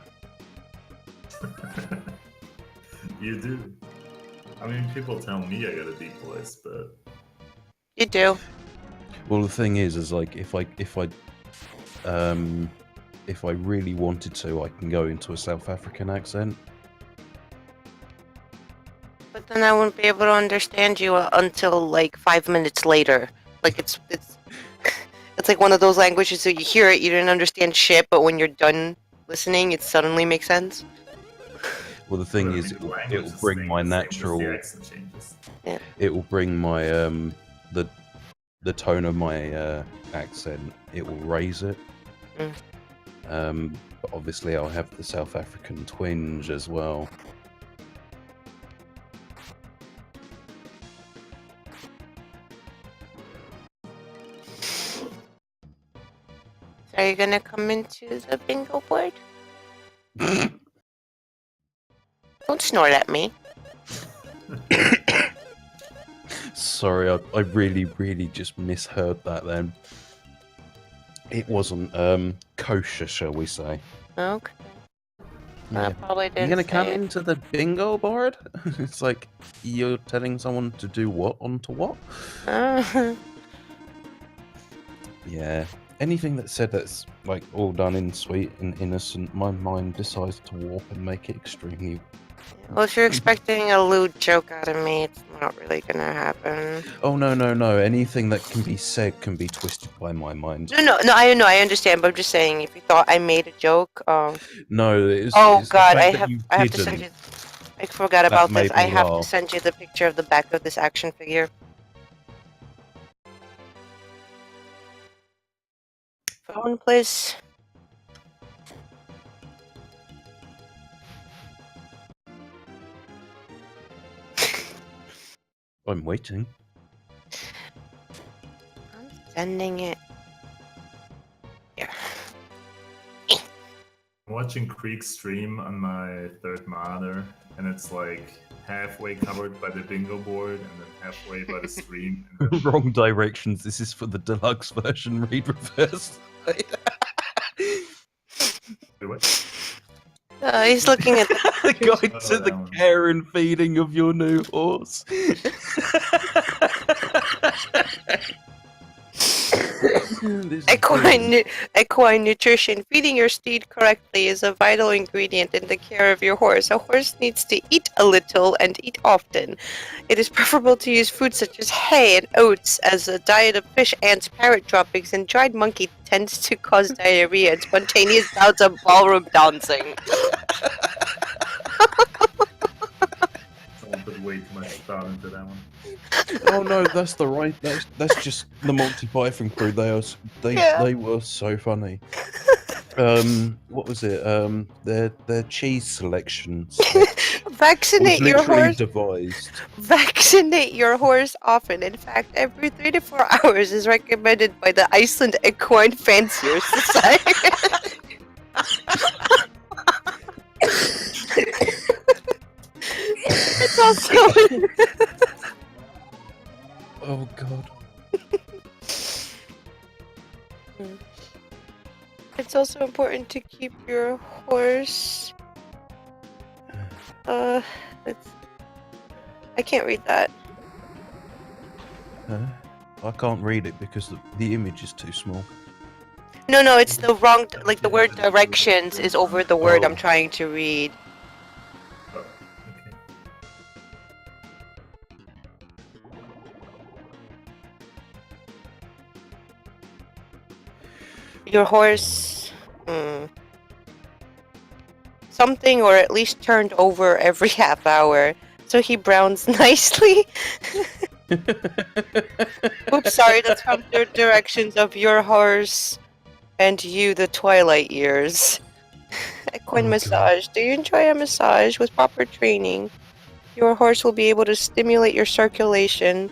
You do. I mean, people tell me I got a deep voice, but You do. Well, the thing is like if I really wanted to, I can go into a South African accent. But then I wouldn't be able to understand you until like 5 minutes later. Like it's it's like one of those languages that you hear it, you didn't understand shit, but when you're done listening, it suddenly makes sense. Well, the thing is, it will bring my natural. It will bring my the tone of my accent. It will raise it. But obviously, I'll have the South African twinge as well. Are you gonna come into the bingo board? Don't snort at me. Sorry, I really, really just misheard that then. It wasn't kosher, shall we say. Okay. Yeah. I probably didn't. You're gonna come say it. into the bingo board? It's like you're telling someone to do what onto what? Yeah. Anything that said that's like all done in sweet and innocent, my mind decides to warp and make it extremely. Well, if you're expecting a lewd joke out of me, it's not really gonna happen. Oh no. Anything that can be said can be twisted by my mind. No, I know, I understand, but I'm just saying, if you thought I made a joke, No, it's. Oh it's god, the I fact that you have to send you. didn't. I forgot about made this. I me have to laugh. send you the picture of the back of this action figure. Phone, please. I'm waiting. I'm sending it. Yeah. I'm watching Creek stream on my third monitor, and it's like halfway covered by the bingo board, and then halfway by the stream. And then... Wrong directions. This is for the deluxe version. Read reverse. Wait, what? He's looking at the Guide to the care and feeding of your new horse. equine nutrition. Feeding your steed correctly is a vital ingredient in the care of your horse. A horse needs to eat a little and eat often. It is preferable to use foods such as hay and oats as a diet of fish, ants, parrot droppings, and dried monkey tends to cause diarrhea and spontaneous bouts of ballroom dancing. Someone put way too much thought into that one. Oh no, that's the right. That's just the Monty Python crew. They were so funny. What was it? Their cheese selections. Vaccinate your horse. Devised. Vaccinate your horse often. In fact, every 3 to 4 hours is recommended by the Iceland Equine Fanciers Society. It's also. Oh god. It's also important to keep your horse. I can't read that. I can't read it because the image is too small. No, it's the wrong. Like the word directions is over the word I'm trying to read. Oh, okay. Your horse. Something, or at least turned over every half hour, so he browns nicely. Oops, sorry, that's from the directions of your horse and you, the twilight years. Equine massage. Do you enjoy a massage with proper training? Your horse will be able to stimulate your circulation.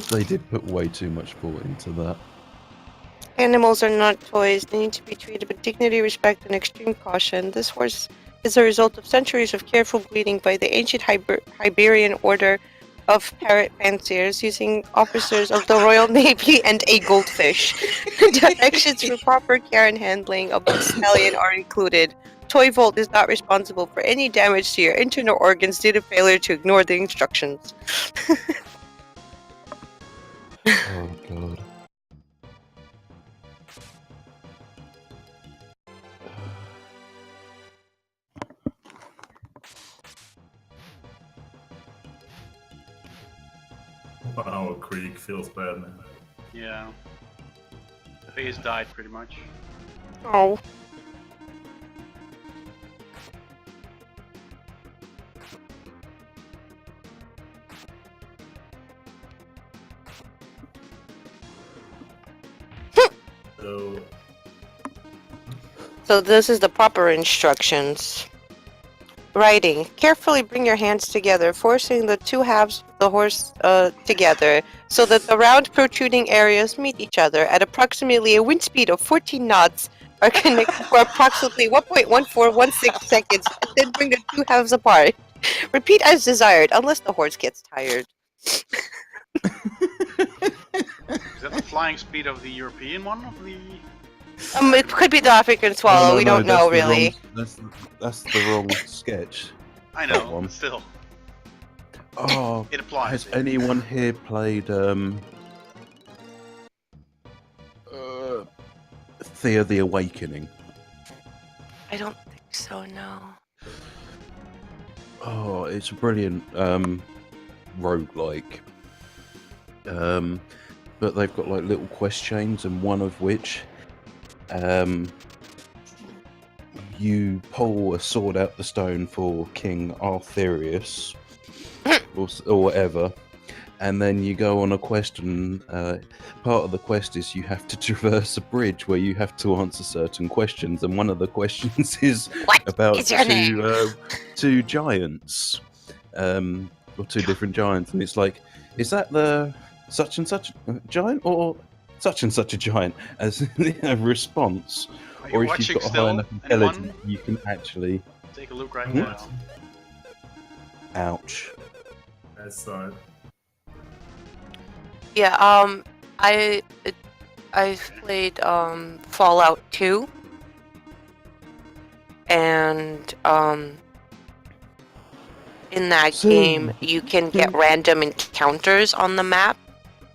They did put way too much thought into that. Animals are not toys. They need to be treated with dignity, respect, and extreme caution. This horse is a result of centuries of careful breeding by the ancient Iberian order of parrot fanciers using officers of the Royal Navy and a goldfish. Directions for proper care and handling of the stallion are included. Toy Vault is not responsible for any damage to your internal organs due to failure to ignore the instructions. Oh god. Wow, Creek feels bad, man. Yeah. Face died pretty much. Oh. So this is the proper instructions. Riding. Carefully bring your hands together, forcing the two halves of the horse together so that the round protruding areas meet each other at approximately a wind speed of 14 knots are connected for approximately 1.1416 seconds, and then bring the two halves apart. Repeat as desired, unless the horse gets tired. Is that the flying speed of the European one? Of the... It could be the African swallow, we don't know really. That's the wrong sketch. I know, but still. Oh, it applies. Has anyone here played Thea the Awakening? I don't think so, no. Oh, it's a brilliant roguelike. But they've got like little quest chains, and one of which you pull a sword out the stone for King Arthurius or whatever, and then you go on a quest, and part of the quest is you have to traverse a bridge where you have to answer certain questions, and one of the questions is about two giants, or two different giants, and it's like, is that the such and such giant or such and such a giant, as a response? Or if you've got a high enough intelligence, you can actually take a look right now. Ouch. That's Yeah, I've played Fallout 2, and in that game you can get random encounters on the map,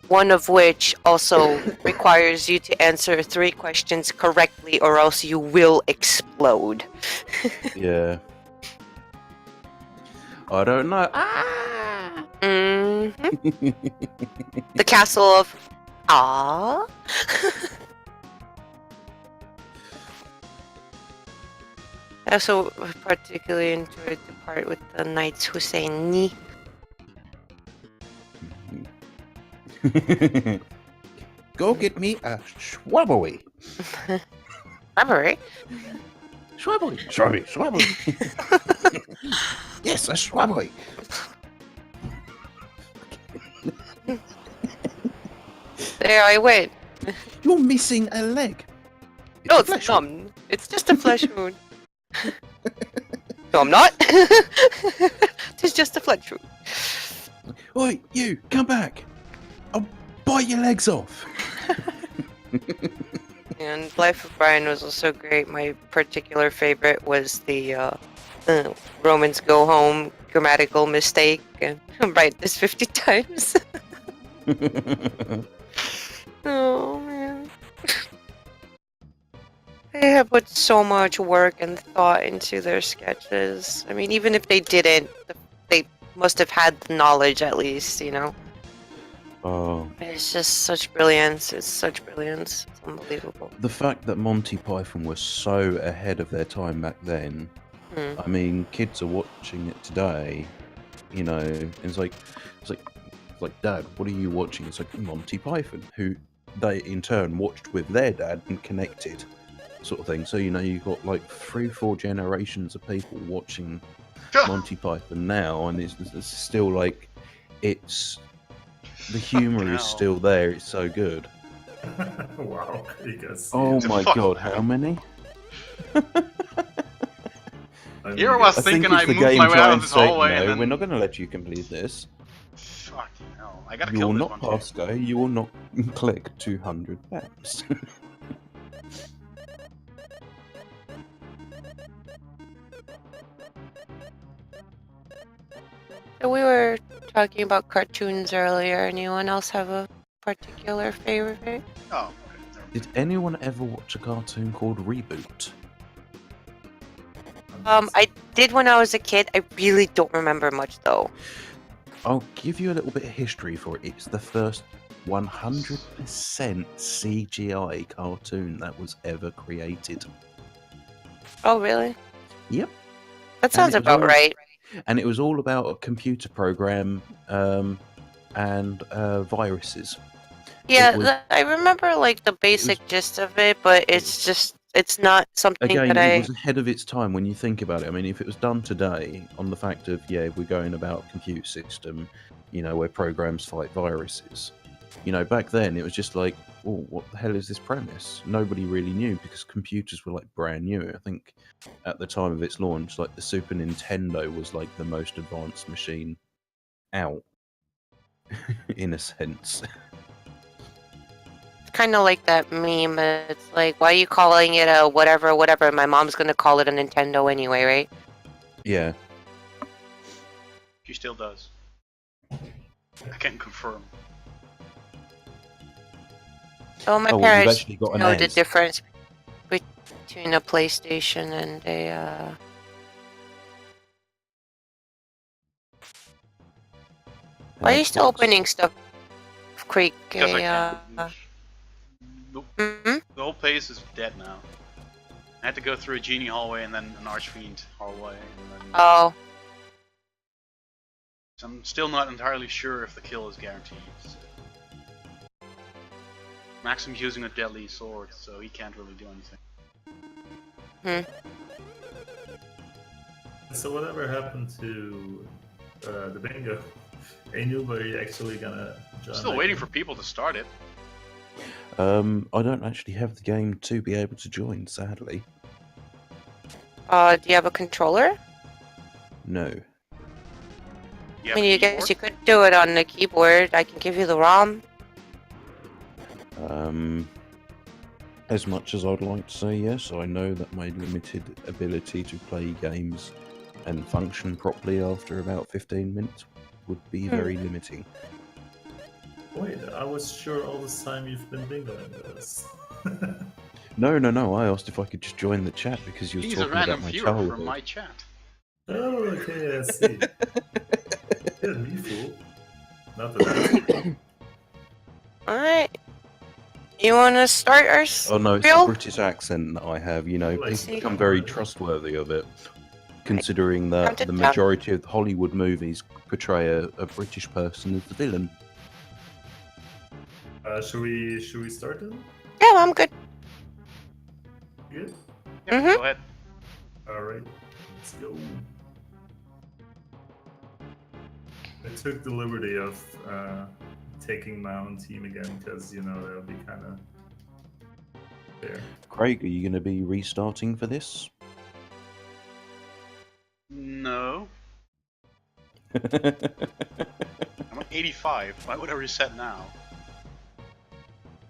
one of which also requires you to answer 3 questions correctly or else you will explode. Yeah. I don't know. Ah! Mhm. The castle of Ah. I also particularly enjoyed the part with the knights who say ni. Go get me a schwabbly. Robbery? Schwabbly. Sorry, schwabbly. Yes, a schwabbly. There I went. You're missing a leg. No, a it's flesh wound. numb. It's just a flesh wound. No, I'm not. It's just a flesh wound. Oi, you, come back. I'll bite your legs off. And Life of Brian was also great. My particular favorite was the Romans go home grammatical mistake and write this 50 times. Oh man. They have put so much work and thought into their sketches. I mean, even if they didn't, they must have had the knowledge at least, you know? Oh. It's just such brilliance. It's such brilliance. It's unbelievable. The fact that Monty Python was so ahead of their time back then, I mean, kids are watching it today, you know, and it's like, Dad, what are you watching? It's like Monty Python, who they in turn watched with their dad and connected, sort of thing. So, you know, you've got like 3-4 generations of people watching Monty Python now, and it's still like, it's, the humor is still there, it's so good. Wow, Krigas. Oh my god, how many? Here I was I think thinking it's I the moved game my way out trying of to this say, hallway no, and then... we're not going to let you complete this. Fucking hell. I gotta You kill will this not one. pass go, you will not click 200 maps. So we were talking about cartoons earlier. Anyone else have a particular favorite? Oh, Did anyone ever watch a cartoon called Reboot? I did when I was a kid. I really don't remember much though. I'll give you a little bit of history for it. It's the first 100% CGI cartoon that was ever created. Oh really? Yep. That sounds it was about all- right. And it was all about a computer program and viruses. Yeah, was- I remember like the basic gist of it, but it's not something Again, that it was ahead of its time when you think about it. I mean, if it was done today on the fact of, yeah, we're going about a computer system, you know, where programs fight viruses. You know, back then it was just like, oh, what the hell is this premise? Nobody really knew because computers were like brand new. I think at the time of its launch, like the Super Nintendo was like the most advanced machine out, in a sense. kind of like that meme. It's like, why are you calling it a whatever, whatever? My mom's gonna call it a Nintendo anyway, right? Yeah. she still does. I can confirm. Oh, my Oh, well, you've parents actually got an know the S. difference between a PlayStation and a. Why are you still Xbox. opening stuff, Creek? Because I A, can't. mhm. The whole place is dead now. I had to go through a genie hallway and then an archfiend hallway, and then Oh, so I'm still not entirely sure if the kill is guaranteed. Maxim's using a deadly sword, so he can't really do anything. So whatever happened to the bingo? Hey, Noob, are you actually gonna join? Still waiting for people to start it. I don't actually have the game to be able to join, sadly. do you have a controller? No. You I have mean, a you guess keyboard? you could do it on the keyboard. I can give you the ROM. As much as I'd like to say yes, I know that my limited ability to play games and function properly after about 15 minutes would be very limiting. Wait, I was sure all this time you've been bingoing this. No, I asked if I could just join the chat because you were He's a talking random about my viewer childhood. from my chat. Oh, okay, I see. Yeah, me fool. Not that. Alright. You wanna start our Oh no, it's spiel? the British accent that I have, you know, Let's people see. become very trustworthy of it, considering that Count it the down. majority of the Hollywood movies portray a British person as the villain. Should we start then? Yeah, I'm good. Good? Yeah, Mhm. go ahead. Alright, let's go. I took the liberty of taking my own team again because, you know, that'll be kind of fair. Craig, are you going to be restarting for this? No. I'm at 85. Why would I reset now?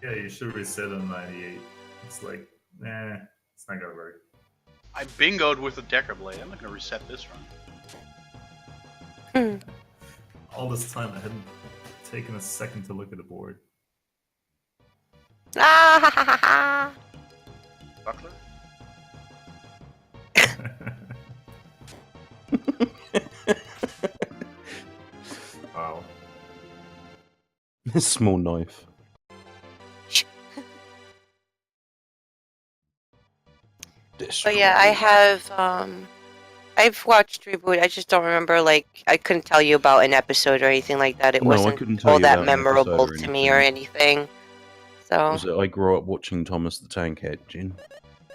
Yeah, you should reset on 98. It's like, nah, it's not gonna work. I bingoed with the Decker Blade. I'm not gonna reset this run. All this time I hadn't taken a second to look at the board. Ah, ha, ha, ha, ha. Buckler? Wow. Small knife. But yeah, I have I've watched Reboot. I just don't remember, like, I couldn't tell you about an episode or anything like that. It No, I wasn't couldn't tell all you that about an episode memorable or to me or anything. So Was it I grew up watching Thomas the Tank Engine?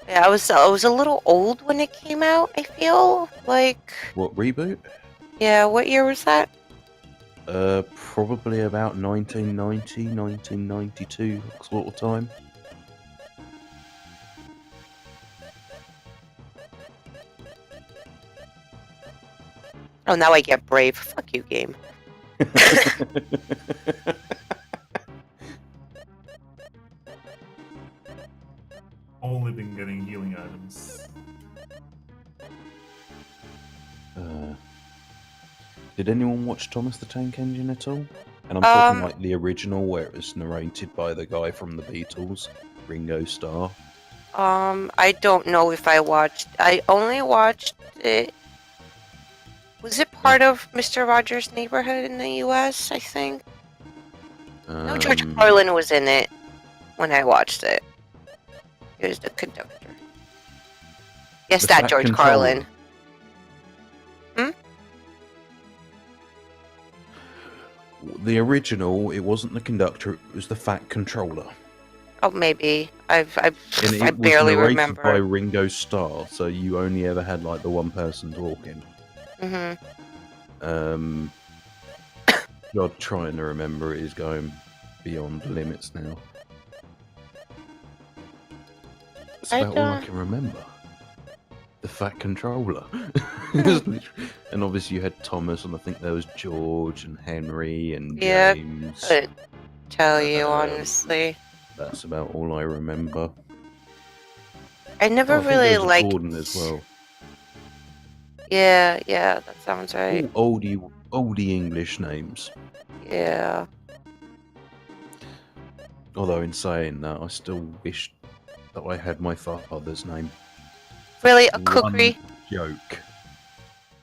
yeah, I was a little old when it came out, I feel like. What, reboot? Yeah, what year was that? Probably about 1990, 1992 sort of time. Oh, now I get brave. Fuck you, game. Only been getting healing items. Did anyone watch Thomas the Tank Engine at all? And I'm talking like the original, where it was narrated by the guy from the Beatles, Ringo Starr. I don't know if I watched. I only watched it. Was it part of Mr. Rogers' Neighborhood in the U.S.? I think. No, George Carlin was in it when I watched it. He was the conductor. Yes, The that Fat George Controller. Carlin. The original, it wasn't the conductor; it was the Fat Controller. Oh, maybe. And I it was barely narrated remember. by Ringo Starr, so you only ever had like the one person talking. Mm-hmm. God, trying to remember it is going beyond the limits now. That's about all I can remember. The Fat Controller. And obviously you had Thomas, and I think there was George and Henry and Yeah, James. couldn't tell you, honestly. That's about all I remember. I never I think really there was liked... Gordon as well. Yeah, that sounds right. All oldie English names. Yeah. Although in saying that, I still wish that I had my father's name. Really? A One kukri? joke.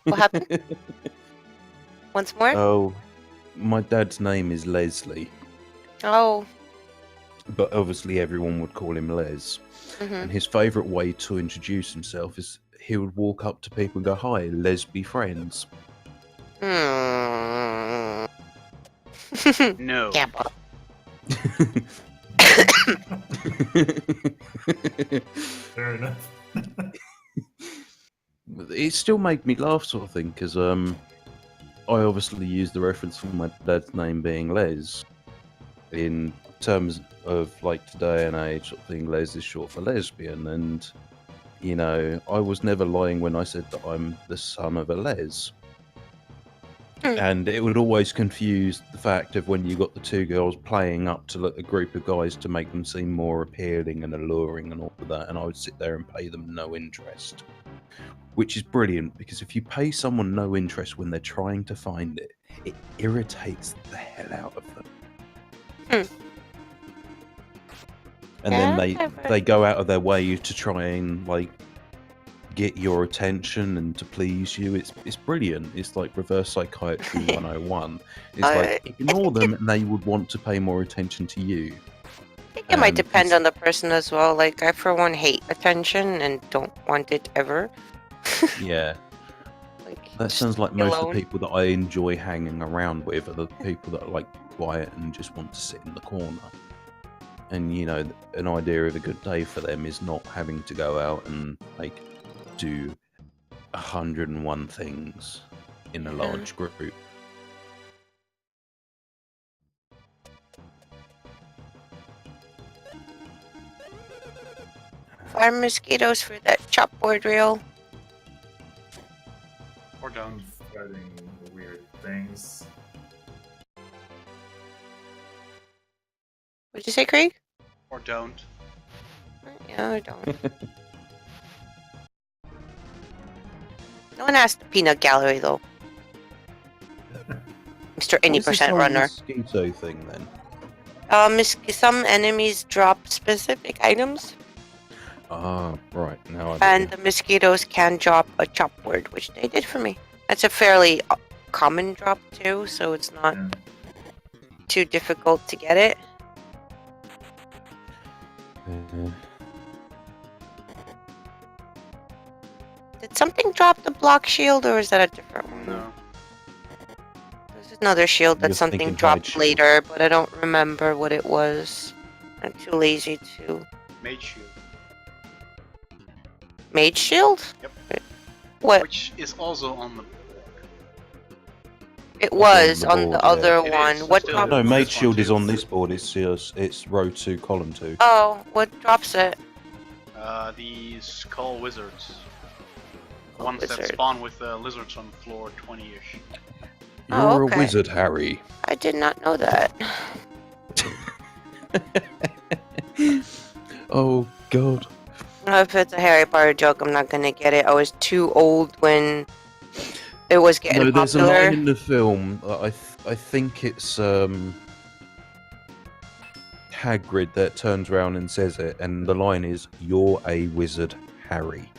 What happened? Once more? Oh, my dad's name is Leslie, Oh. but obviously everyone would call him Les. Mm-hmm. And his favourite way to introduce himself is he would walk up to people and go, "Hi, let's be friends." Hmm. No. Gamble. Fair enough. It still made me laugh, sort of thing, because I obviously used the reference for my dad's name being Les. In terms of like today and age, sort of thing, Les is short for lesbian, and you know, I was never lying when I said that I'm the son of a Les. And it would always confuse the fact of when you got the two girls playing up to a group of guys to make them seem more appealing and alluring and all of that, and I would sit there and pay them no interest. Which is brilliant, because if you pay someone no interest when they're trying to find it, it irritates the hell out of them. And then they go out of their way to try and like get your attention and to please you. It's brilliant. It's like reverse psychiatry 101. It's like ignore them and they would want to pay more attention to you. I think it might depend on the person as well. Like I for one hate attention and don't want it ever. Yeah. Like, That sounds like most of the people that I enjoy hanging around with are the people that are like quiet and just want to sit in the corner. And you know, an idea of a good day for them is not having to go out and like do 101 things in a large group. fire mosquitoes for that chopboard reel. Or don't. I'm starting weird things. What'd you say, Craig? Or don't. Yeah, I don't. No one asked the peanut gallery though. Mr. Any What's this percent whole runner. mosquito thing then? Some enemies drop specific items, Ah, right. Now I and the mosquitoes can drop a chopboard, which they did for me. That's a fairly common drop too, so it's not Yeah. too difficult to get it. Did something drop the block shield, or is that a different one? No. There's another shield that You're something thinking dropped hide shield. later, but I don't remember what it was. I'm too lazy to. Mage shield. Mage shield? Yep. What? Which is also on the. It was on on the the board, other It one. is, What still drop? is. No, This Mage one Shield is too. on this board. It's row 2, column 2. Oh, what drops it? The skull wizards. The ones that Wizard. spawn with lizards on floor 20-ish. Oh, You're okay. a wizard, Harry. I did not know that. Oh God. If it's a Harry Potter joke, I'm not gonna get it. I was too old when it was getting No, there's a popular. line in the film. I think it's Hagrid that turns around and says it, and the line is, "You're a wizard, Harry."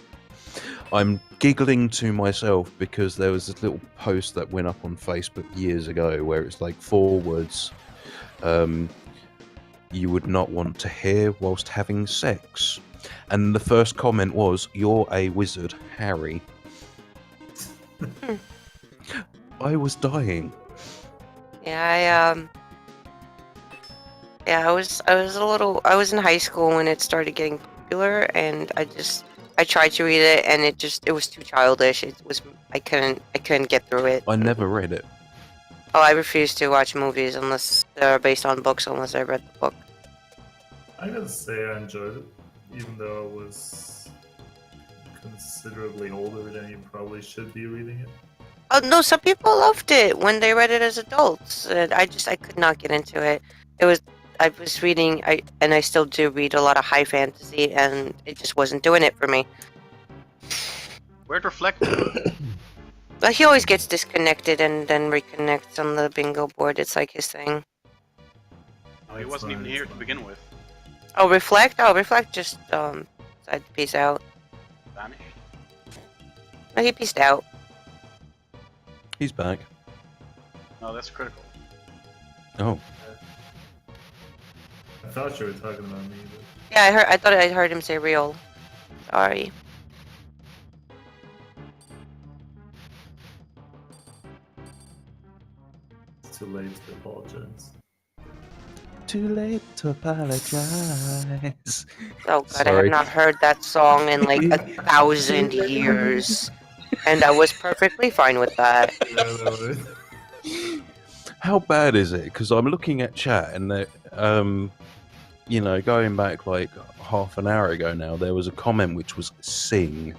I'm giggling to myself because there was this little post that went up on Facebook years ago where it's like 4 words you would not want to hear whilst having sex. And the first comment was, "You're a wizard, Harry." I was dying. Yeah, I was in high school when it started getting popular, and I tried to read it, and it was too childish. I couldn't get through it. I never read it. Oh, I refuse to watch movies unless they're based on books, unless I read the book. I gotta say I enjoyed it, even though I was considerably older than you probably should be reading it. Oh no, some people loved it when they read it as adults. And I could not get into it. I was reading, and I still do read a lot of high fantasy, and it just wasn't doing it for me. Where'd Reflect? But he always gets disconnected and then reconnects on the bingo board. It's like his thing. Oh, he wasn't even here to begin with. Oh, Reflect? Oh, Reflect just decided to peace out. Vanished. No, he peaced out. He's back. No, that's critical. Oh. I thought you were talking about me, but Yeah, I thought I heard him say real. Sorry. it's too late to apologize. Too late to apologize. Oh god, I Sorry. have not heard that song in like 1,000 years. And I was perfectly fine with that. How bad is it? Because I'm looking at chat and going back like half an hour ago now, there was a comment which was "sing,"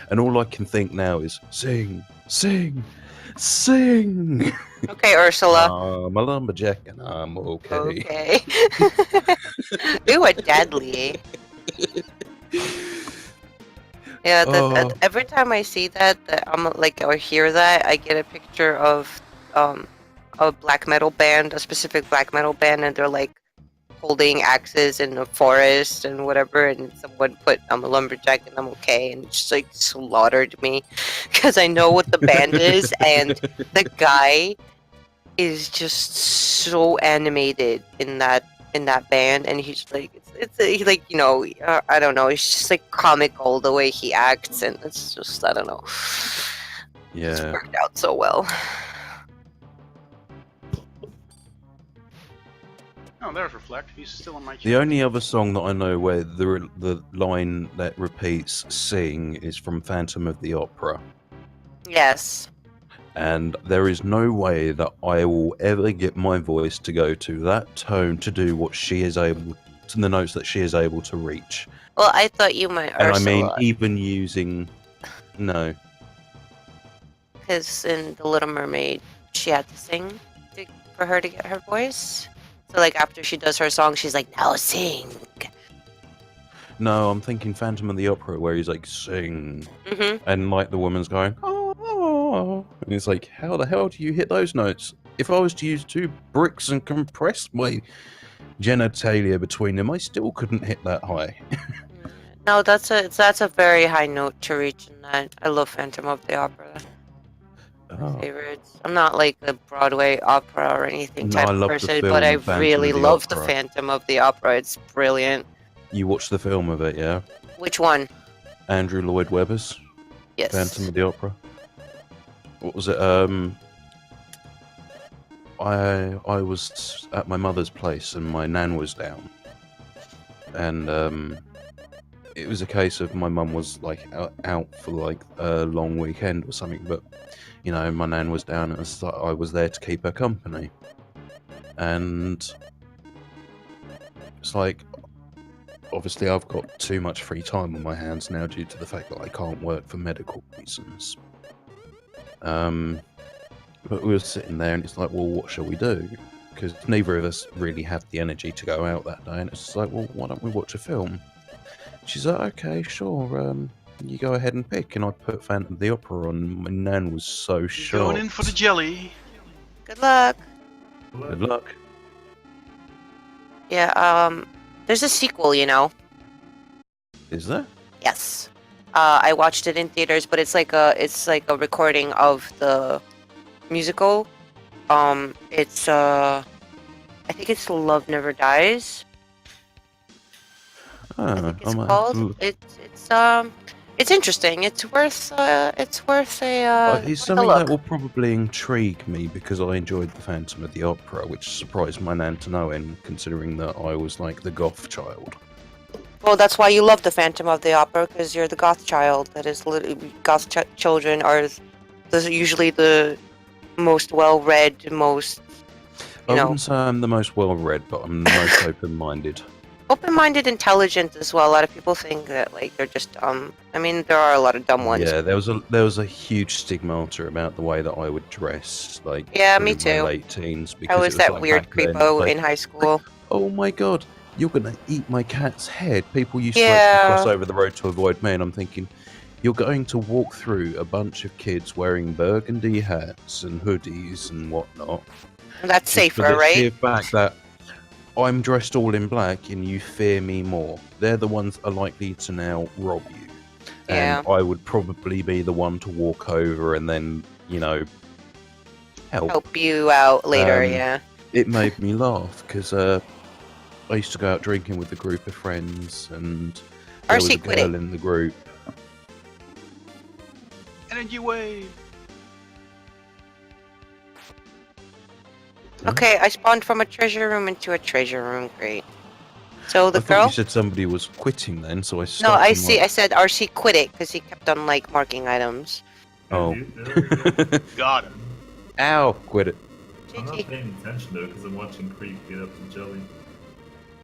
and all I can think now is "sing, sing." Sing! Okay, Ursula. I'm a lumberjack and I'm okay. Okay. Ooh, a deadly. Yeah, Oh. every time I see that, I'm like, or hear that, I get a picture of a black metal band, a specific black metal band, and they're like holding axes in a forest and whatever, and someone put I'm a lumberjack and I'm okay, and just like slaughtered me because I know what the band is, and the guy is just so animated in that band, and he's like he's like, you know, I don't know, it's just like comical the way he acts, and it's just, I don't know, it's Yeah. worked out so well. Oh, there's Reflect. He's still on my chat. The only other song that I know where the line that repeats "sing" is from Phantom of the Opera, Yes. and there is no way that I will ever get my voice to go to that tone to do what she is able to, the notes that she is able to reach. Well, I thought you might And Ursula, I mean, even using no. because in The Little Mermaid, she had to sing for her to get her voice. So, like, after she does her song, she's like, now sing. No, I'm thinking Phantom of the Opera, where he's like, sing. Mm-hmm. And, like, the woman's going, oh. And it's like, how the hell do you hit those notes? If I was to use 2 bricks and compress my genitalia between them, I still couldn't hit that high. No, that's a very high note to reach in that. I love Phantom of the Opera. Oh. Favorites. I'm not like a Broadway opera or anything No, type I of love the person, film but I Phantom really of the love the Opera. Phantom of the Opera. It's brilliant. You watched the film of it, yeah? Which one? Andrew Lloyd Webber's Yes. Phantom of the Opera. What was it? I was at my mother's place and my nan was down, and it was a case of my mum was like out for like a long weekend or something, but you know, my nan was down and I was there to keep her company, and it's like, obviously I've got too much free time on my hands now due to the fact that I can't work for medical reasons. But we were sitting there and it's like, well, what shall we do? Because neither of us really had the energy to go out that day, and it's like, well, why don't we watch a film? She's like, okay, sure, you go ahead and pick. And I put Phantom of the Opera on. My nan was so shocked. Going in for the jelly. Good luck. Good luck. Yeah, there's a sequel, you know. Is there? Yes. I watched it in theaters, but it's like a recording of the musical. It's I think it's Love Never Dies. I think it's called. It's interesting. It's worth a it's like something a look. that will probably intrigue me because I enjoyed the Phantom of the Opera, which surprised my nan to no end, considering that I was like the goth child. Well, that's why you love the Phantom of the Opera, because you're the goth child. That is literally goth children are usually the most well-read, most I wouldn't say I'm the most well-read, but I'm the most open-minded. open-minded, intelligent as well. A lot of people think that like they're just dumb. I mean, there are a lot of dumb ones. Yeah, there was a huge stigmata about the way that I would dress, like Yeah, through me my too. late teens. I Because was it was that like weird back then, creepo like, in high school. oh my god, you're gonna eat my cat's head. People used to Yeah. cross over the road to avoid me, and I'm thinking, you're going to walk through a bunch of kids wearing burgundy hats and hoodies and whatnot. That's just safer, for the right? sheer fact that I'm dressed all in black and you fear me more. They're the ones that are likely to now rob you. And I would probably be the one to walk over and then, you know, help. You out later. Um, Yeah. It made me laugh because I used to go out drinking with a group of friends, and there was a RC quitting. girl in the group. Energy wave. Okay, I spawned from a treasure room into a treasure room. Great. So the I thought girl. you said somebody was quitting then, so I No, stopped. I and, see. like, I said RC quit it because he kept on like marking items. Oh. Got him. Ow! Quit it. I'm GG. not paying attention though because I'm watching Creek get up to Jelly.